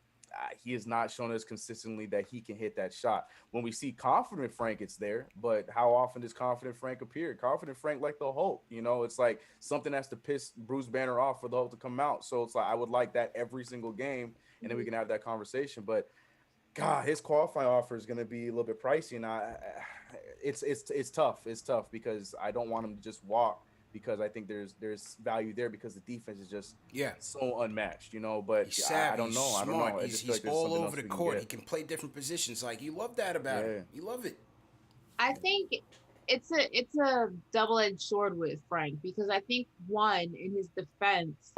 he has not shown us consistently that he can hit that shot. When we see confident Frank, it's there, but how often does confident Frank appear? Confident Frank like the Hulk, it's like something has to piss Bruce Banner off for the Hulk to come out. So it's like I would like that every single game, and then we can have that conversation. But God, his qualifying offer is going to be a little bit pricey, and it's tough. It's tough because I don't want him to just walk. Because I think there's value there because the defense is just so unmatched, But he's savvy, I don't know. he's I don't smart. know. He's all over the court. He can play different positions. Like you love that about him. You love it. I think it's a double-edged sword with Frank because I think in his defense,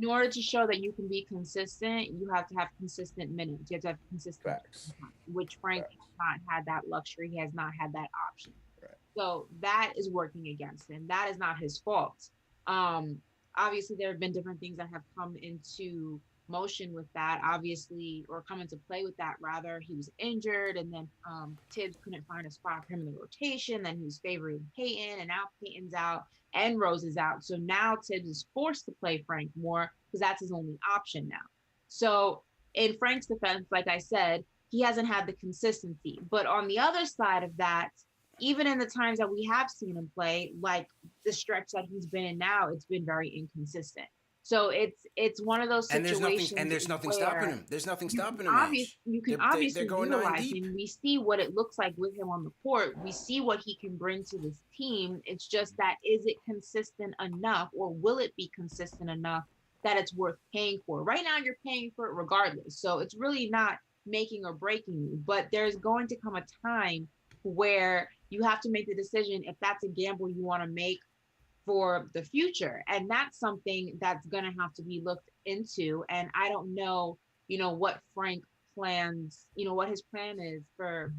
in order to show that you can be consistent, you have to have consistent minutes. You have to have consistent Facts. Which Frank has not had that luxury. He has not had that option. So that is working against him. That is not his fault. Obviously, there have been different things that have come into motion with that, or come into play with that, rather. He was injured, and then Tibbs couldn't find a spot for him in the rotation. Then he was favoring Peyton, and now Peyton's out, and Rose is out. So now Tibbs is forced to play Frank more because that's his only option now. So in Frank's defense, like I said, he hasn't had the consistency. But on the other side of that, even in the times that we have seen him play, like the stretch that he's been in now, it's been very inconsistent. So it's one of those situations. And there's nothing stopping him. There's nothing stopping him. You can obviously utilize him. We see what it looks like with him on the court. We see what he can bring to this team. It's just that, is it consistent enough, or will it be consistent enough that it's worth paying for? Right now, you're paying for it regardless. So it's really not making or breaking you. But there's going to come a time where you have to make the decision if that's a gamble you want to make for the future. And that's something that's going to have to be looked into. And I don't know, what Frank plans, what his plan is for,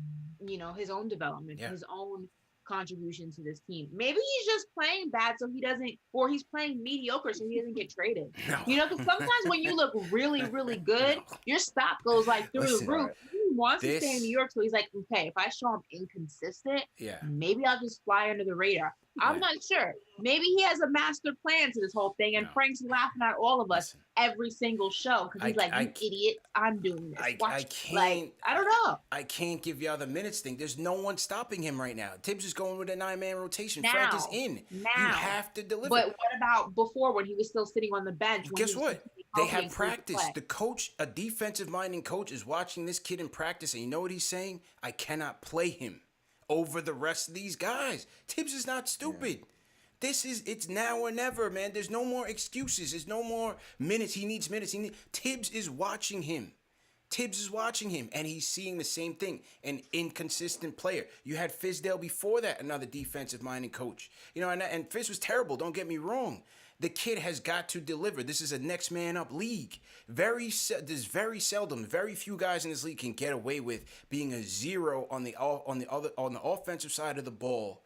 his own development, his own contribution to this team. Maybe he's just playing bad so he doesn't, or he's playing mediocre so he doesn't get traded. No. Because sometimes when you look really, really good, your stock goes like through the roof. He wants to stay in New York, so he's like, okay, if I show him inconsistent, maybe I'll just fly under the radar. I'm not sure. Maybe he has a master plan to this whole thing, and Frank's laughing at all of us every single show because he's like, "You idiot! I'm doing this." I can't. Like, I don't know. I can't give y'all the minutes thing. There's no one stopping him right now. Tibbs is going with a 9-man rotation. Now, Frank is in. You have to deliver. But what about before when he was still sitting on the bench? Guess what? They have practice. The coach, a defensive-minded coach, is watching this kid in practice, and you know what he's saying? I cannot play him over the rest of these guys. Tibbs is not stupid. It's now or never, man. There's no more excuses. There's no more minutes. He needs minutes. Tibbs is watching him. And he's seeing the same thing. An inconsistent player. You had Fizdale before that, another defensive-minded coach. And Fizz was terrible, don't get me wrong. The kid has got to deliver. This is a next man up league. There's very seldom, very few guys in this league can get away with being a zero on the offensive side of the ball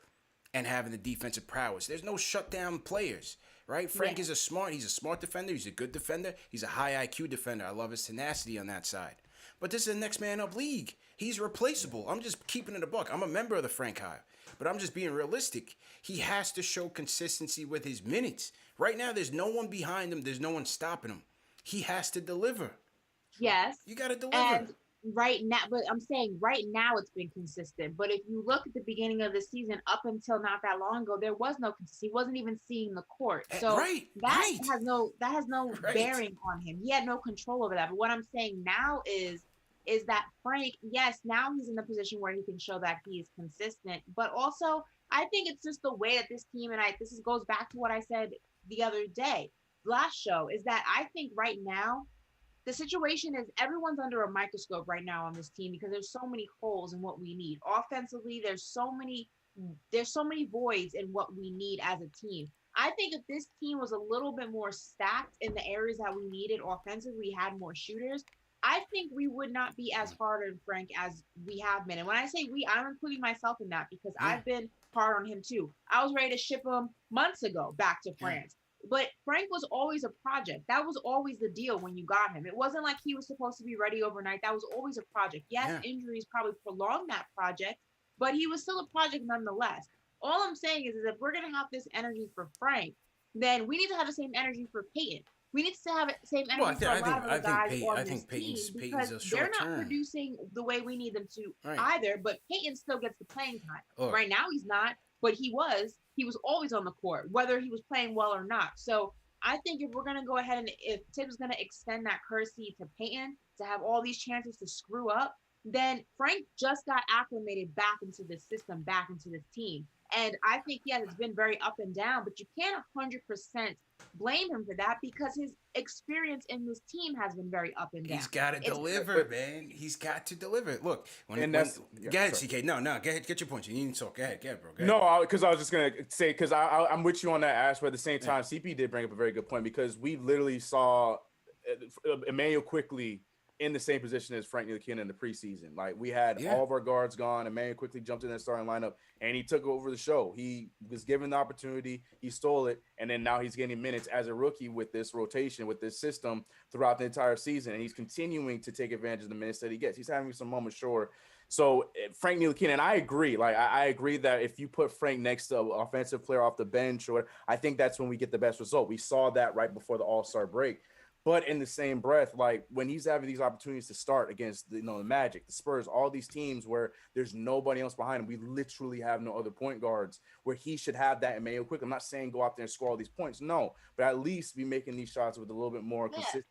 and having the defensive prowess. There's no shutdown players, right? Frank is he's a smart defender. He's a good defender. He's a high IQ defender. I love his tenacity on that side. But this is a next man up league. He's replaceable. I'm just keeping it a buck. I'm a member of the Frank Hive, but I'm just being realistic. He has to show consistency with his minutes. Right now, there's no one behind him. There's no one stopping him. He has to deliver. Yes. You got to deliver. And right now, but I'm saying right now it's been consistent. But if you look at the beginning of the season, up until not that long ago, there was no consistency. He wasn't even seeing the court. So that has no bearing on him. He had no control over that. But what I'm saying now is that Frank, yes, now he's in the position where he can show that he is consistent. But also, I think it's just the way that this team, and goes back to what I said the other day, last show, is that I think right now, the situation is everyone's under a microscope right now on this team because there's so many holes in what we need. Offensively, there's so many voids in what we need as a team. I think if this team was a little bit more stacked in the areas that we needed offensively, had more shooters, I think we would not be as hard on Frank as we have been. And when I say we, I'm including myself in that because I've been hard on him too. I was ready to ship him months ago back to France. But Frank was always a project. That was always the deal when you got him. It wasn't like he was supposed to be ready overnight. That was always a project. Yes, injuries probably prolonged that project, but he was still a project nonetheless. All I'm saying is if we're going to have this energy for Frank, then we need to have the same energy for Peyton. We need to have the same energy for a lot of the guys on this team because they're not producing the way we need them to either, but Peyton still gets the playing time. Right now he's not, but he was always on the court, whether he was playing well or not. So I think if we're going to go ahead and if Tibbs is going to extend that courtesy to Peyton to have all these chances to screw up, then Frank just got acclimated back into the system, back into this team. And I think, yes, it's been very up and down, but you can't 100% blame him for that because his experience in this team has been very up and down. He's got to deliver, man. He's got to deliver. Look, go ahead, CK. No, go ahead. Get your point. You need to talk. Go ahead, bro. Go ahead. No, because I was just going to say, because I'm with you on that, Ash, but at the same time, CP did bring up a very good point because we literally saw Emmanuel quickly in the same position as Frank Ntilikina in the preseason. Like, we had all of our guards gone. Emmanuel quickly jumped in that starting lineup, and he took over the show. He was given the opportunity. He stole it, and then now he's getting minutes as a rookie with this rotation, with this system throughout the entire season, and he's continuing to take advantage of the minutes that he gets. He's having some moments, sure. So Frank Ntilikina, and I agree. Like, I agree that if you put Frank next to an offensive player off the bench, or I think that's when we get the best result. We saw that right before the All-Star break. But in the same breath, like when he's having these opportunities to start against the Magic, the Spurs, all these teams where there's nobody else behind him, we literally have no other point guards where he should have that and Mayo quick. I'm not saying go out there and score all these points, no, but at least be making these shots with a little bit more consistency.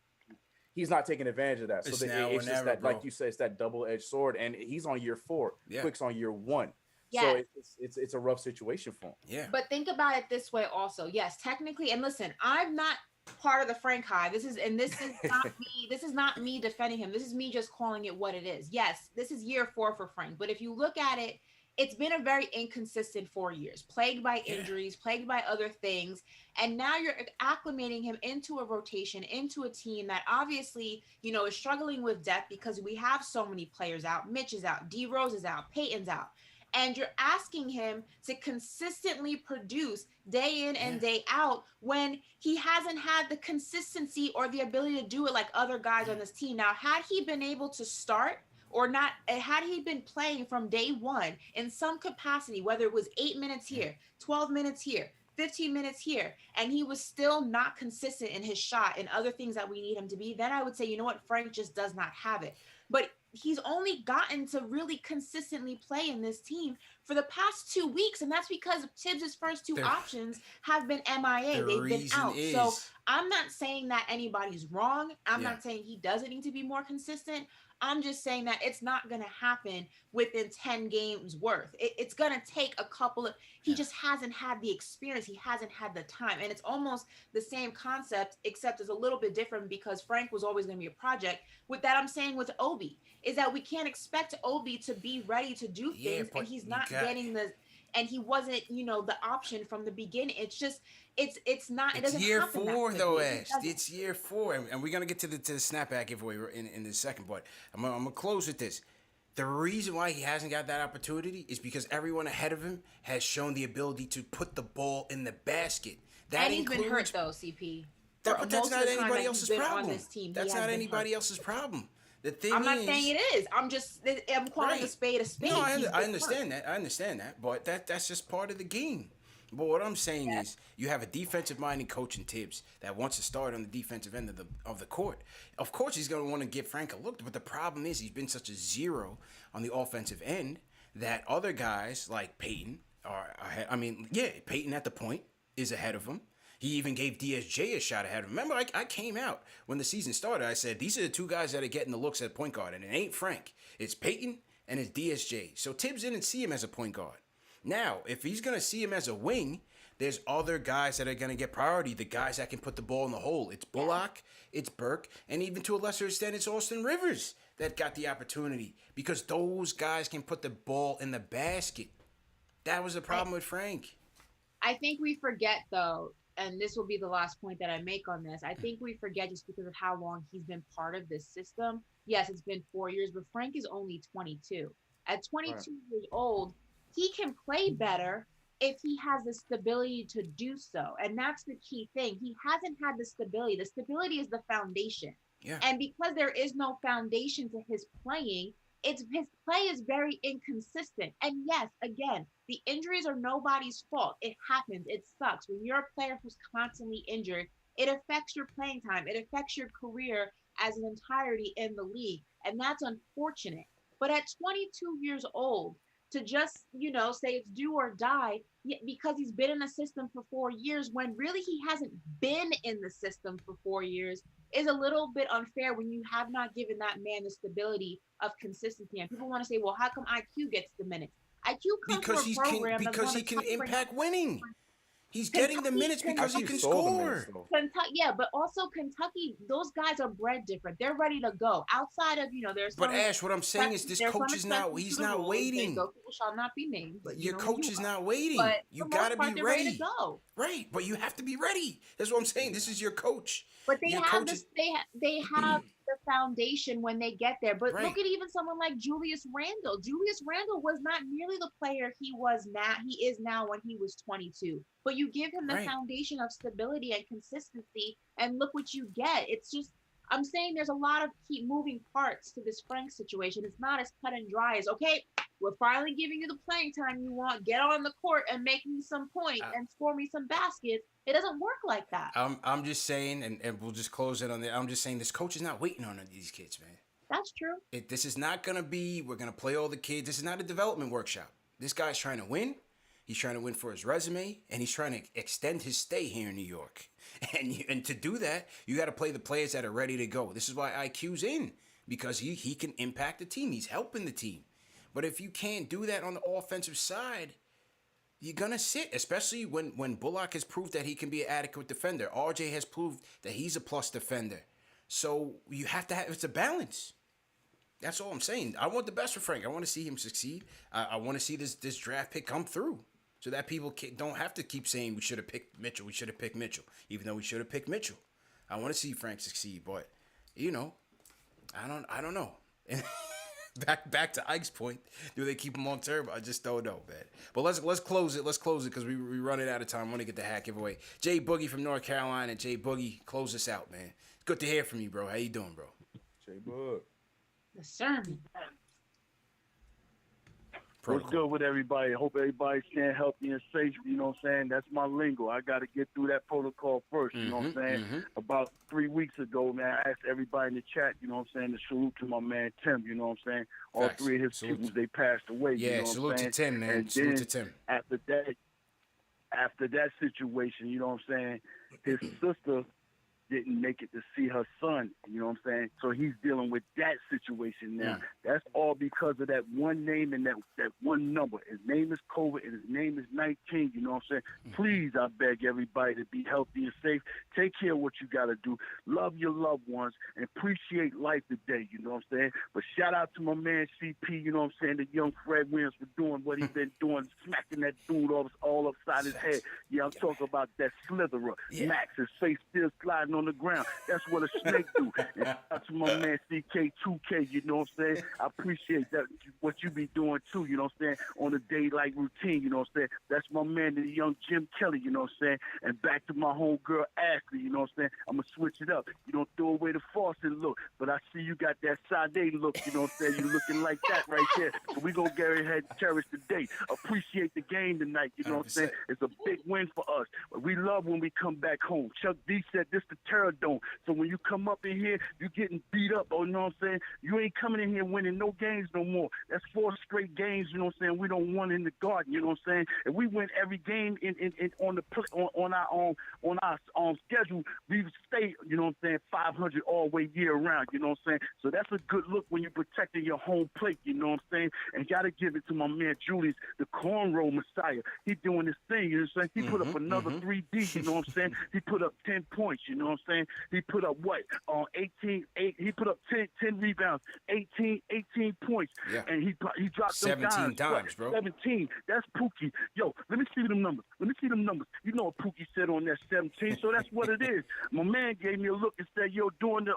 He's not taking advantage of that. So it's just that, like you said, it's that double-edged sword, and he's on year 4. Quick's on year 1. So it's a rough situation for him. Yeah. But think about it this way also. Yes, technically, and listen, I'm not part of the Frank Hive. This is not me. This is not me defending him. This is me just calling it what it is. Yes, this is year 4 for Frank. But if you look at it it's been a very inconsistent 4 years, plagued by injuries, plagued by other things. And now you're acclimating him into a rotation, into a team that obviously, you know, is struggling with depth because we have so many players out. Mitch is out, D Rose is out, Peyton's out. And you're asking him to consistently produce day in and day out when he hasn't had the consistency or the ability to do it like other guys on this team. Now, had he been able to start or not, had he been playing from day one in some capacity, whether it was 8 minutes here, 12 minutes here, 15 minutes here, and he was still not consistent in his shot and other things that we need him to be, then I would say, you know what, Frank just does not have it. But he's only gotten to really consistently play in this team for the past 2 weeks, and that's because Tibbs' first two options have been MIA. They've been out. So I'm not saying that anybody's wrong. I'm not saying he doesn't need to be more consistent. I'm just saying that it's not going to happen within 10 games worth. It's going to take a couple of, he just hasn't had the experience. He hasn't had the time. And it's almost the same concept, except it's a little bit different because Frank was always going to be a project. With that, I'm saying with Obi, is that we can't expect Obi to be ready to do things, and he's not getting the, and he wasn't, you know, the option from the beginning. It's just, it's not, it doesn't year happen 4 though, Ash. It's year 4, and we're gonna get to the snapback giveaway in the second. But I'm gonna close with this. The reason why he hasn't got that opportunity is because everyone ahead of him has shown the ability to put the ball in the basket. That and he's been hurt though, CP. But that's not anybody else's problem. That's not anybody else's problem. The thing I'm not saying it is. I'm calling a spade a spade. No, I understand that. I understand that. But that's just part of the game. But what I'm saying is, you have a defensive-minded coach in Tibbs that wants to start on the defensive end of the court. Of course, he's going to want to give Frank a look. But the problem is, he's been such a zero on the offensive end that other guys like Peyton are ahead. I mean, Peyton at the point is ahead of him. He even gave DSJ a shot ahead of him. Remember, I came out when the season started. I said, these are the two guys that are getting the looks at point guard. And it ain't Frank. It's Peyton and it's DSJ. So Tibbs didn't see him as a point guard. Now, if he's going to see him as a wing, there's other guys that are going to get priority. The guys that can put the ball in the hole. It's Bullock, it's Burke, and even to a lesser extent, it's Austin Rivers that got the opportunity. Because those guys can put the ball in the basket. That was the problem with Frank. I think we forget, though, and this will be the last point that I make on this. I think we forget just because of how long he's been part of this system. Yes, it's been 4 years, but Frank is only 22. At 22 years old, he can play better if he has the stability to do so. And that's the key thing. He hasn't had the stability. The stability is the foundation. Yeah. And because there is no foundation to his playing, his play is very inconsistent. And yes, again, the injuries are nobody's fault. It happens. It sucks. When you're a player who's constantly injured, it affects your playing time. It affects your career as an entirety in the league. And that's unfortunate. But at 22 years old, to just, you know, say it's do or die because he's been in the system for 4 years when really he hasn't been in the system for 4 years is a little bit unfair when you have not given that man the stability of consistency. And people want to say, well, how come IQ gets the minutes? IQ comes from a program because he can impact winning. He's getting the minutes because he can score. Kentucky, but also Kentucky, those guys are bred different. They're ready to go. Outside of, you know, there's But Ash, what I'm saying is this coach is not, he's not waiting. People shall not be named. But your coach is not waiting. You got to be ready. To go. Right, but you have to be ready. That's what I'm saying. This is your coach. But they have this, they have the foundation when they get there. But look at even someone like Julius Randle. Julius Randle was not nearly the player he is now when he was 22. But you give him the foundation of stability and consistency, and look what you get. It's just, I'm saying there's a lot of key moving parts to this Frank situation. It's not as cut and dry as, okay, we're finally giving you the playing time you want. Get on the court and make me some points and score me some baskets. It doesn't work like that. I'm just saying, and we'll just close it on there. I'm just saying this coach is not waiting on these kids, man. That's true. This is not going to be, we're going to play all the kids. This is not a development workshop. This guy's trying to win. He's trying to win for his resume, and he's trying to extend his stay here in New York. And to do that, you got to play the players that are ready to go. This is why IQ's in, because he can impact the team. He's helping the team. But if you can't do that on the offensive side, you're going to sit, especially when Bullock has proved that he can be an adequate defender. RJ has proved that he's a plus defender. So you have to have, it's a balance. That's all I'm saying. I want the best for Frank. I want to see him succeed. I want to see this draft pick come through, so that people don't have to keep saying we should have picked Mitchell. We should have picked Mitchell, even though we should have picked Mitchell. I want to see Frank succeed, but you know, I don't know. back to Ike's point, do they keep him on turbo? I just don't know, man. But let's close it. Let's close it because we running out of time. I want to get the hat giveaway. J-Boogie from North Carolina. J-Boogie, close us out, man. It's good to hear from you, bro. How you doing, bro? J-Boog. The sermon. What's good with everybody? I hope everybody's staying healthy and safe. You know what I'm saying? That's my lingo. I got to get through that protocol first. You know what I'm saying? About 3 weeks ago, man, I asked everybody in the chat, you know what I'm saying, to salute to my man Tim. You know what I'm saying? All Facts. 3 of his pupils, they passed away. Yeah, you know salute what I'm to saying? Tim, man. And Salute then to Tim. After that situation, you know what I'm saying, his sister didn't make it to see her son, you know what I'm saying? So he's dealing with that situation now. That's all because of that one name and that one number. His name is COVID and his name is 19, you know what I'm saying? Please, I beg everybody to be healthy and safe. Take care of what you got to do. Love your loved ones and appreciate life today, you know what I'm saying? But shout out to my man CP, you know what I'm saying, the young Fred Williams for doing what he's been doing, smacking that dude all upside his head. Yeah, I'm talking about that slitherer. Max, his face still sliding on the ground. That's what a snake do. And shout out to my man CK2K, you know what I'm saying? I appreciate that, what you be doing too, you know what I'm saying, on a day-like routine, you know what I'm saying? That's my man, the young Jim Kelly, you know what I'm saying? And back to my homegirl Ashley, you know what I'm saying? I'm going to switch it up. You don't throw away the Fawcett look, but I see you got that Sade look, you know what I'm saying? You're looking like that right there. So we going to go ahead and cherish the day. Appreciate the game tonight, you know what I'm saying? It's a big win for us. We love when we come back home. Chuck D said this the Terror Dome. So when you come up in here, you getting beat up, you know what I'm saying? You ain't coming in here winning no games no more. That's 4 straight games, you know what I'm saying? We don't want in the garden, you know what I'm saying? If we win every game on our schedule, we stay, you know what I'm saying, 500 all the way year round, you know what I'm saying? So that's a good look when you're protecting your home plate, you know what I'm saying? And gotta give it to my man Julius, the cornrow messiah. He doing his thing, you know what I'm saying? He put up another 3D, you know what I'm saying? He put up 10 points, you know what I'm saying? He put up what? 18, he put up 10 rebounds, 18 points. Yeah. And he dropped 17 times, bro. 17. That's Pookie. Yo, let me see them numbers. You know what Pookie said on that 17, so that's what it is. My man gave me a look and said, yo, during the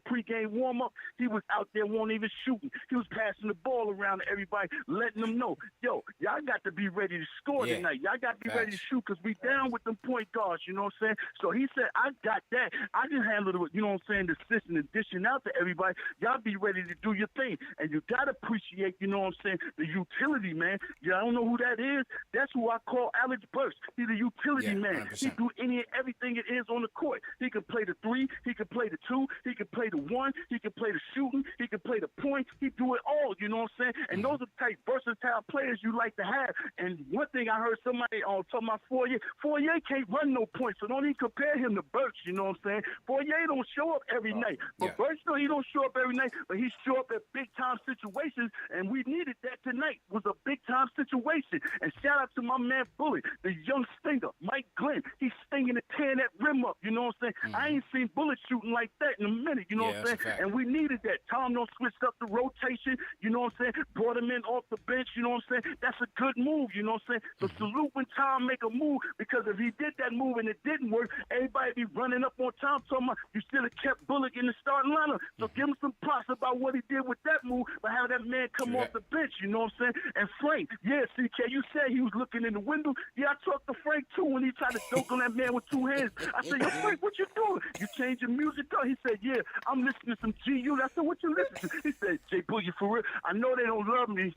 pregame warm-up, he was out there, won't even shooting. He was passing the ball around to everybody, letting them know, yo, y'all got to be ready to score tonight. Y'all got to be ready to shoot because we down with them point guards, you know what I'm saying? So he said, I got that. I can handle it, you know what I'm saying, the assisting and dishing out to everybody. Y'all be ready to do your thing. And you got to appreciate, you know what I'm saying, the utility, man. Y'all don't know who that is? That's who I call Alec Burks. He's a utility man. 100%. He do everything it is on the court. He can play the 3. He can play the 2. He can play the 1. He can play the shooting. He can play the point. He do it all, you know what I'm saying? And those are the type versatile players you like to have. And one thing I heard somebody talking about Fourier can't run no points, so don't even compare him to Burks, you know what I'm saying? Fourier don't show up every night. But Burks, no, he don't show up every night, but he show up at big-time situations, and we needed that tonight. It was a big-time situation. And shout out to my man Bullock, the young stinger, Mike Glenn. He's stinging and tearing that rim up, you know what I'm saying? I ain't seen Bullock shooting like that in a minute, you know what I'm saying? And we needed that. Tom don't switch up the rotation, you know what I'm saying? Brought him in off the bench, you know what I'm saying? That's a good move, you know what I'm saying? So salute when Tom make a move, because if he did that move and it didn't work, everybody be running up on Tom talking about you still have kept Bullock in the starting lineup. So give him some props about what he did with that move, but how that man come off the bench, you know what I'm saying? And Frank, CK, you said he was looking in the window. Yeah, I talked to Frank too when he tried to dunk on that man with 2 hands. I said, yo, Frank, what you doing? You changing music up? He said, yeah, I'm listening to some GU. I said, what you listening to? He said, J-Boogie, for real, I know they don't love me.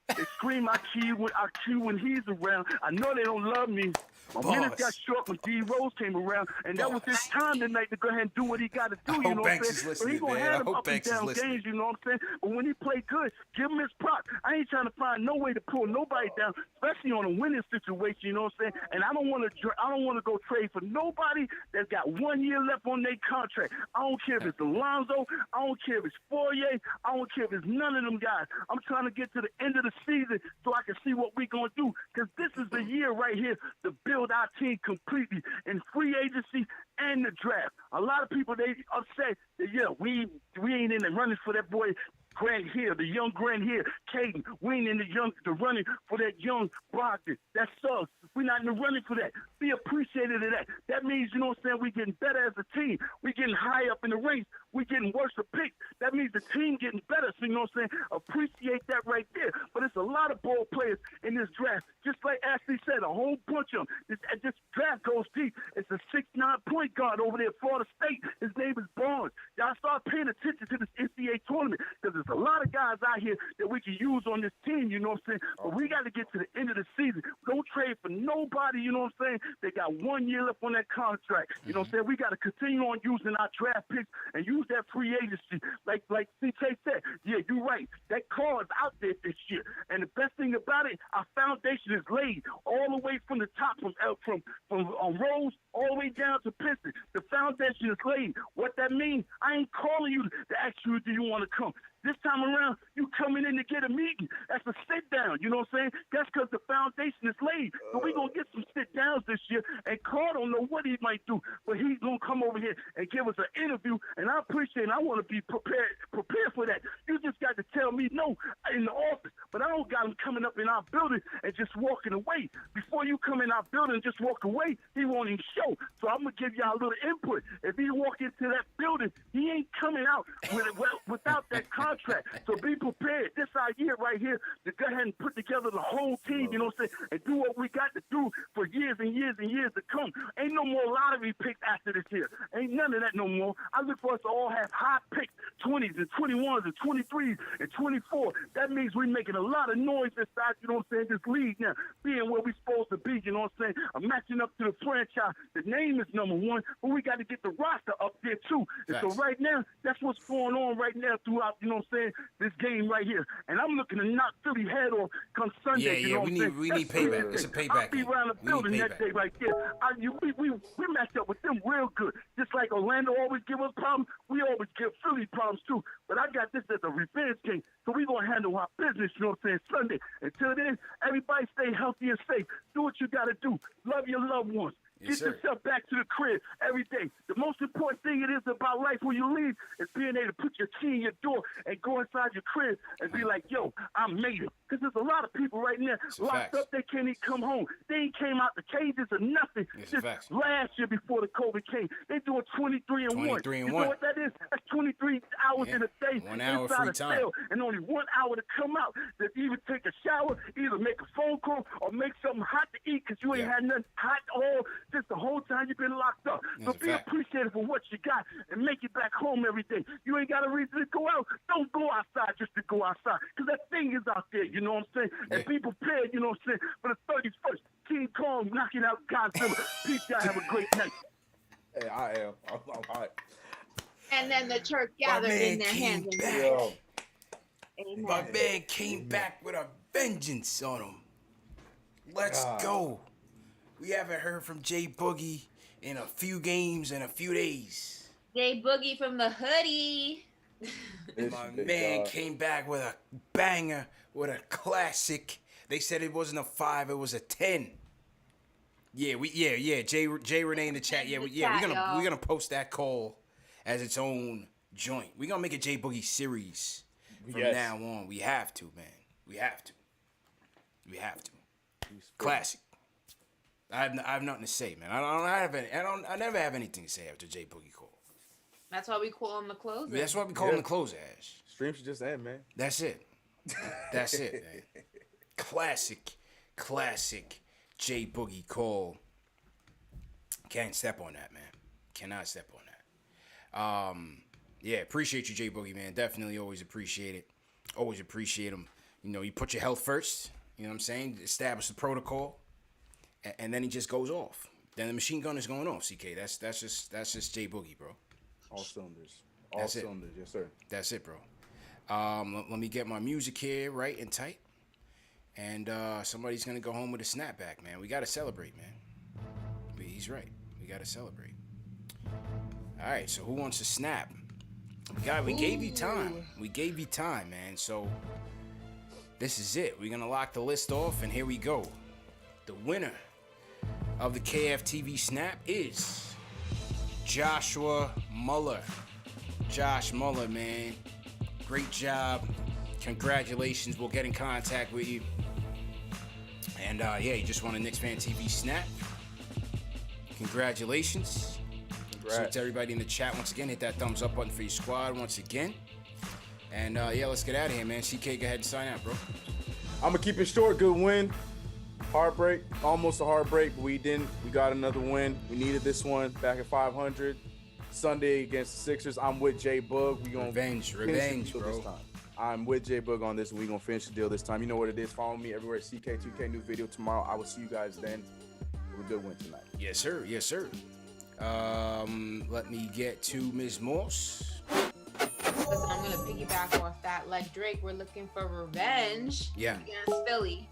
They scream I cue when he's around. I know they don't love me. My minutes got short when D Rose came around, and that was his time tonight to go ahead and do what he got to do, you know what I'm saying? So he's going to have them up and down games, you know what I'm saying? But when he played good, give him his props. I ain't trying to find no way to pull nobody down, especially on a winning situation, you know what I'm saying? And I don't want to go trade for nobody that's got 1 year left on their contract. I don't care if it's Alonzo. I don't care if it's Fourier. I don't care if it's none of them guys. I'm trying to get to the end of the season so I can see what we're going to do, because this is the year right here to build our team completely. In free agency, and the draft. A lot of people, they upset that, yeah, we ain't in the running for that boy Grant Hill, the young Grant Hill, Caden. We ain't in the running for that young Brogdon. That sucks. We're not in the running for that. Be appreciative of that. That means, you know what I'm saying, we getting better as a team. We getting high up in the ranks. We getting worse of picks. That means the team getting better. So, you know what I'm saying, appreciate that right there. But it's a lot of ball players in this draft. Just like Ashley said, a whole bunch of them. This draft goes deep. It's a 6'9" point guard over there at Florida State. His name is Barnes. Y'all start paying attention to this NCAA tournament because there's a lot of guys out here that we can use on this team, you know what I'm saying? But we got to get to the end of the season. Don't trade for nobody, you know what I'm saying? They got 1 year left on that contract. You know what I'm saying? We got to continue on using our draft picks and use that free agency. Like CK said, yeah, you're right. That call is out there this year. And the best thing about it, our foundation is laid all the way from the top, from Rose all the way down to Pistons. The foundation is laid. What that means, I ain't calling you to ask you, do you want to come? This time around, you coming in to get a meeting. That's a sit down. You know what I'm saying? That's because the foundation is laid. So we're going to get some sit downs this year. And Carl don't know what he might do, but he's going to come over here and give us an interview. And I appreciate it. I want to be prepared for that. You just got to tell me no in the office. But I don't got him coming up in our building and just walking away. Before you come in our building and just walk away, he won't even show. So I'm going to give y'all a little input. If he walk into that building, he ain't coming out without that contract. So be prepared. This our year right here to go ahead and put together the whole team, you know what I'm saying, and do what we got to do for years and years and years to come. Ain't no more lottery picks after this year. Ain't none of that no more. I look for us to all have high picks, 20s and 21s and 23s and 24. That means we're making a lot of noise inside, you know what I'm saying, this league now, being where we're supposed to be, you know what I'm saying. I'm matching up to the franchise. The name is number one, but we got to get the roster up there too. And so right now, that's what's going on right now throughout, you know what I'm saying, this game right here. And I'm looking to knock Philly head off come Sunday. Yeah, you know we need payback. It's a payback. I'll be around the building that day right there. We match up with them real good. Just like Orlando always give us problems, we always give Philly problems too. But I got this as a revenge game, so we're going to handle our business, you know what I'm saying, Sunday. Until then, everybody stay healthy and safe. Do what you got to do. Love your loved ones. Get yourself back to the crib every day. The most important thing it is about life when you leave is being able to put your key in your door and go inside your crib and be like, yo, I made it. Because there's a lot of people right now locked up. They can't even come home. They ain't came out the cages or nothing. Just last year before the COVID came, they doing 23 and 1. You know what that is? That's 23 hours in a day 1 hour inside free a time. cell, and only 1 hour to come out to either take a shower, either make a phone call, or make something hot to eat because you ain't had nothing hot all just the whole time you've been locked up. So be appreciative for what you got and make it back home every day. You ain't got a reason to go out. Don't go outside just to go outside because that thing is out there, you know what I'm saying? And be prepared, you know what I'm saying, for the 31st. King Kong knocking out Godzilla. Peace, y'all. Have a great night. Hey, I am. I'm hot. And then the church gathered in their hands. My man came back with a vengeance on him. Let's go. We haven't heard from J-Boogie in a few games in a few days. J-Boogie from the hoodie. My man came back with a banger, with a classic. They said it wasn't a 5, it was a 10. Yeah, Jay Renee in the chat. We're gonna post that call as its own joint. We're gonna make a J-Boogie series from now on. We have to, man. We have to. Classic. I have nothing to say, man. I never have anything to say after J-Boogie call. That's why we call him the closer. That's why we call him the closer, Ash. Stream should just end, man. That's it. That's it, man. Classic J-Boogie call. Can't step on that, man. Cannot step on that. Appreciate you, J-Boogie, man. Definitely always appreciate it. Always appreciate him. You know, you put your health first. You know what I'm saying? Establish the protocol. And then he just goes off. Then the machine gun is going off, CK. That's just J-Boogie, bro. All cylinders. All cylinders, yes, sir. That's it, bro. Let me get my music here right and tight. And somebody's going to go home with a snapback, man. We got to celebrate, man. He's right. We got to celebrate. All right, so who wants to snap? We gave you time. We gave you time, man. So this is it. We're going to lock the list off, and here we go. The winner of the KFTV snap is Joshua Muller. Josh Muller, man. Great job. Congratulations. We'll get in contact with you. And you just won a KnicksFanTV snap. Congratulations. So to everybody in the chat, once again, hit that thumbs up button for your squad once again. And let's get out of here, man. CK, go ahead and sign out, bro. I'm gonna keep it short. Good win. Heartbreak, almost a heartbreak, but we didn't. We got another win. We needed this one back at 500. Sunday against the Sixers. I'm with J-Boog. We gonna revenge, bro. This time. I'm with J-Boog on this, and we gonna finish the deal this time. You know what it is. Follow me everywhere. CK2K, new video tomorrow. I will see you guys then. With a good win tonight. Yes, sir. Yes, sir. Let me get to Ms. Morse. Listen, I'm gonna piggyback off that. Like Drake, we're looking for revenge against Philly.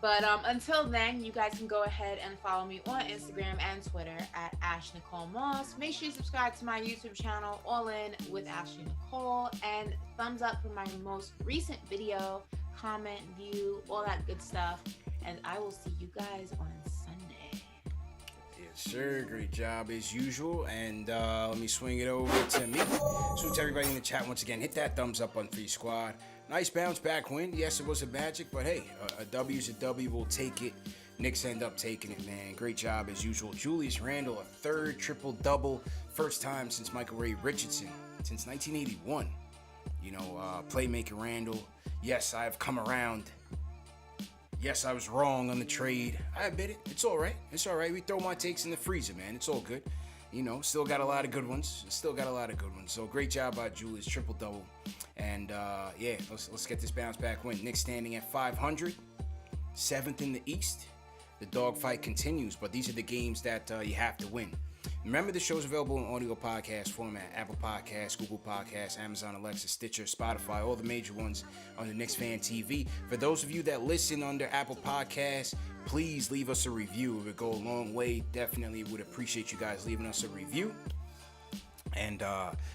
But until then, you guys can go ahead and follow me on Instagram and Twitter at @AshNicoleMoss. Make sure you subscribe to my YouTube channel, All In with Ashley Nicole, and thumbs up for my most recent video, comment, view, all that good stuff. And I will see you guys on Sunday. Yes, sir. Great job as usual. And let me swing it over to me. So to everybody in the chat, once again, hit that thumbs up button for your squad. Nice bounce back win. Yes, it was a magic, but hey, a W's a W. We'll take it. Knicks end up taking it, man. Great job as usual. Julius Randle, a third triple-double. First time since Michael Ray Richardson, since 1981. Playmaker Randle. Yes, I've come around. Yes, I was wrong on the trade. I admit it. It's all right. It's all right. We throw my takes in the freezer, man. It's all good. Still got a lot of good ones. So great job by Julius, triple-double. And let's get this bounce back win. Knicks standing at 500, 7th in the East. The dogfight continues, but these are the games that you have to win. Remember, the show's available in audio podcast format: Apple Podcasts, Google Podcasts, Amazon Alexa, Stitcher, Spotify, all the major ones on the KnicksFanTV. For those of you that listen under Apple Podcasts, please leave us a review. It would go a long way. Definitely would appreciate you guys leaving us a review. And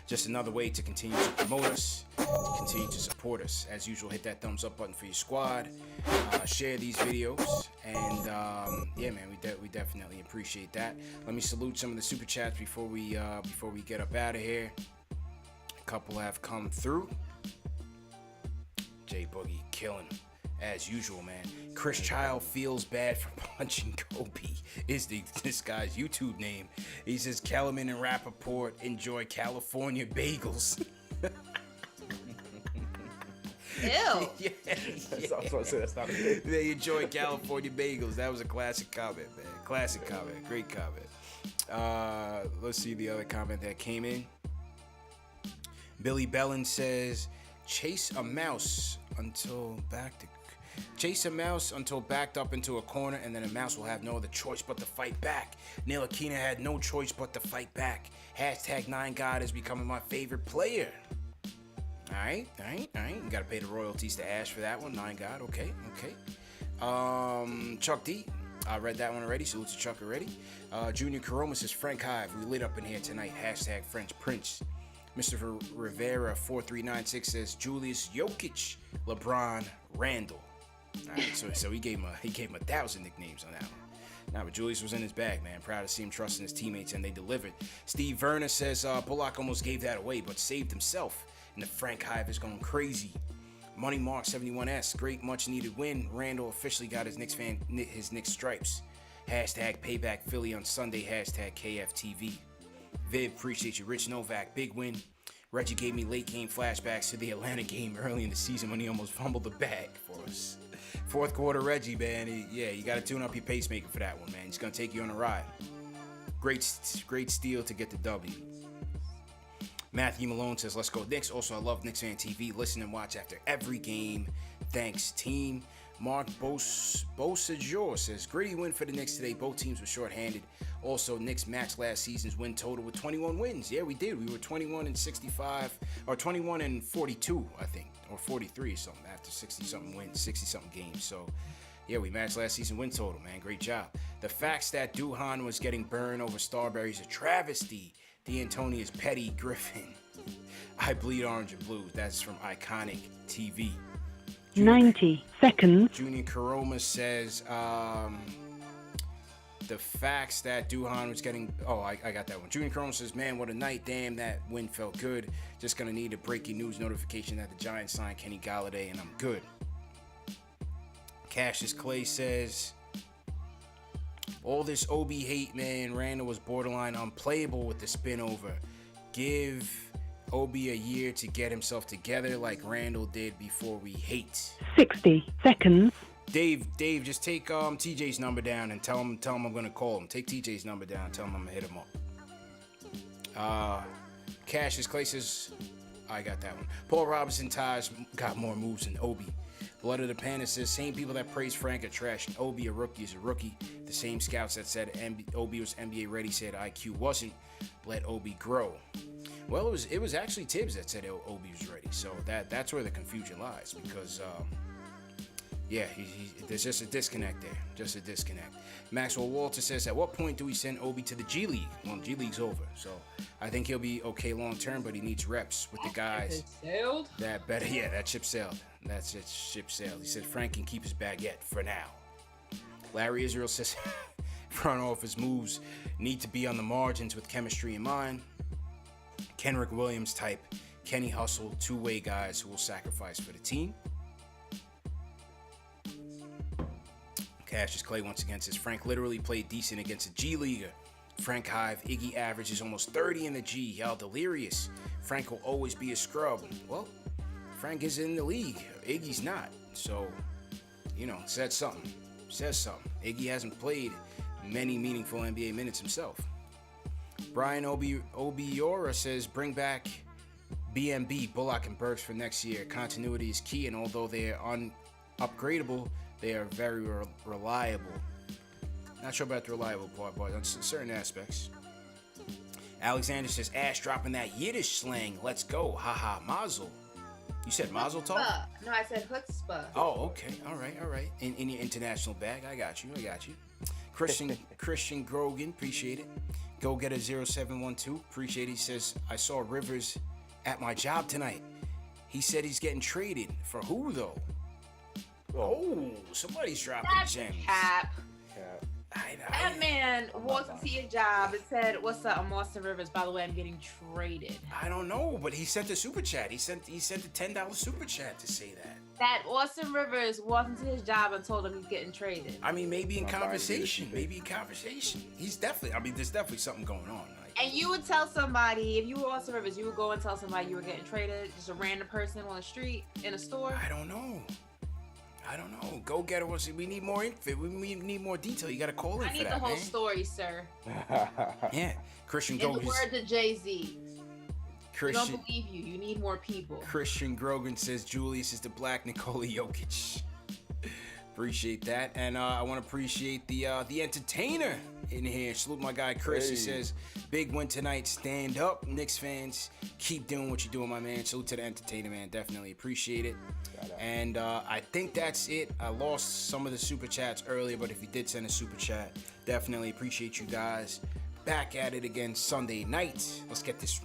just another way to continue to promote us, to continue to support us. As usual, hit that thumbs up button for your squad. Share these videos. And we definitely appreciate that. Let me salute some of the super chats before we get up out of here. A couple have come through. J-Boogie killing him. As usual, man. Chris Child feels bad for punching Kobe is this guy's YouTube name. He says Kellerman and Rappaport enjoy California bagels. Ew. That's not a They enjoy California bagels. That was a classic comment, man. Classic comment. Great comment. Let's see the other comment that came in. Billy Bellin says, chase a mouse until backed up into a corner, and then a mouse will have no other choice but to fight back. Ntilikina had no choice but to fight back. #9God is becoming my favorite player. All right. You got to pay the royalties to Ash for that one. 9God, okay. Chuck D, I read that one already. Salute to Chuck already. Junior Caroma says, Frank Hive, we lit up in here tonight. #French Prince. Mr. Rivera 4396 says, Julius Jokic, LeBron, Randle. All right, so he gave him 1,000 nicknames on that one. Nah, but Julius was in his bag, man. Proud to see him trusting his teammates, and they delivered. Steve Verner says, Bullock almost gave that away, but saved himself. And the Frank Hive is going crazy. Money Mark 71S, great, much needed win. Randle officially got his Knicks stripes. #Payback Philly on Sunday. #KFTV. Viv, appreciate you. Rich Novak, big win. Reggie gave me late game flashbacks to the Atlanta game early in the season when he almost fumbled the bag for us. Fourth quarter Reggie, man. You got to tune up your pacemaker for that one, man. He's going to take you on a ride. Great steal to get the W. Matthew Malone says, let's go Knicks. Also, I love KnicksFanTV. Listen and watch after every game. Thanks, team. Mark Bosajor says, gritty win for the Knicks today. Both teams were shorthanded. Also, Knicks matched last season's win total with 21 wins. Yeah, we did. We were 21-65, or 21-42, I think, or 43 or something after 60-something wins, 60-something games. So, yeah, we matched last season's win total, man. Great job. The facts that Duhan was getting burned over Starberry's a travesty. D'Antoni's Petty Griffin. I bleed orange and blue. That's from Iconic TV. 90 seconds. Junior Caroma says, the facts that Duhan was getting. Oh, I got that one. Julian Chrome says, man, what a night. Damn, that win felt good. Just going to need a breaking news notification that the Giants signed Kenny Galladay, and I'm good. Cassius Clay says, all this OB hate, man. Randle was borderline unplayable with the spin over. Give OB a year to get himself together like Randle did before we hate. 60 seconds. Dave, just take TJ's number down and tell him I'm gonna call him. Take TJ's number down and tell him I'm gonna hit him up. Cassius Clay says, I got that one. Paul Robinson ties got more moves than Obi. Blood of the Panda says, same people that praise Frank are trash and Obi a rookie is a rookie. The same scouts that said Obi was NBA ready said IQ wasn't. Let Obi grow. Well, it was actually Tibbs that said Obi was ready. So that's where the confusion lies because. Yeah, there's just a disconnect there. Just a disconnect. Maxwell Walter says, at what point do we send Obi to the G League? Well, G League's over. So I think he'll be okay long term, but he needs reps with the guys. Sailed? That better. Yeah, that ship sailed. That's it, ship sailed. He said Frank can keep his baguette for now. Larry Israel says, front office moves need to be on the margins with chemistry in mind. Kenrick Williams type, Kenny Hustle, two-way guys who will sacrifice for the team. Cassius Clay once again says Frank literally played decent against a G Leaguer. Frank Hive, Iggy averages almost 30 in the G. Y'all delirious. Frank will always be a scrub. Well, Frank is in the league. Iggy's not. So, says something. Iggy hasn't played many meaningful NBA minutes himself. Brian Obiora says bring back BMB, Bullock, and Burks for next year. Continuity is key, and although they are upgradable, they are very reliable. Not sure about the reliable part, but on certain aspects. Alexander says, Ash dropping that Yiddish slang. Let's go. Haha, mazel. You said mazel tov? No, I said chutzpah. Oh, okay. All right. In your international bag. I got you. Christian Grogan, appreciate it. Go get a 0712, appreciate it. He says, I saw Rivers at my job tonight. He said he's getting traded. For who, though? Oh, somebody's dropping gems. Cap. That man walked into your job and said, what's up, I'm Austin Rivers. By the way, I'm getting traded. I don't know, but he sent a super chat. He sent a $10 super chat to say that. That Austin Rivers walked into his job and told him he's getting traded. I mean, maybe in conversation. He's definitely, there's definitely something going on. And you would tell somebody, if you were Austin Rivers, you would go and tell somebody you were getting traded, just a random person on the street, in a store? I don't know. Go get it. We need more info. We need more detail. You got to call in for that, I need the whole story, sir. Yeah. Christian In the words of Jay-Z. Christian, I don't believe you. You need more people. Christian Grogan says Julius is the black Nikola Jokic. Appreciate that. And I want to appreciate the entertainer in here. Salute my guy Chris. He says, big win tonight. Stand up, Knicks fans. Keep doing what you're doing, my man. Salute to the entertainer, man. Definitely appreciate it. And I think that's it. I lost some of the super chats earlier, but if you did send a super chat, definitely appreciate you guys. Back at it again Sunday night. Let's get this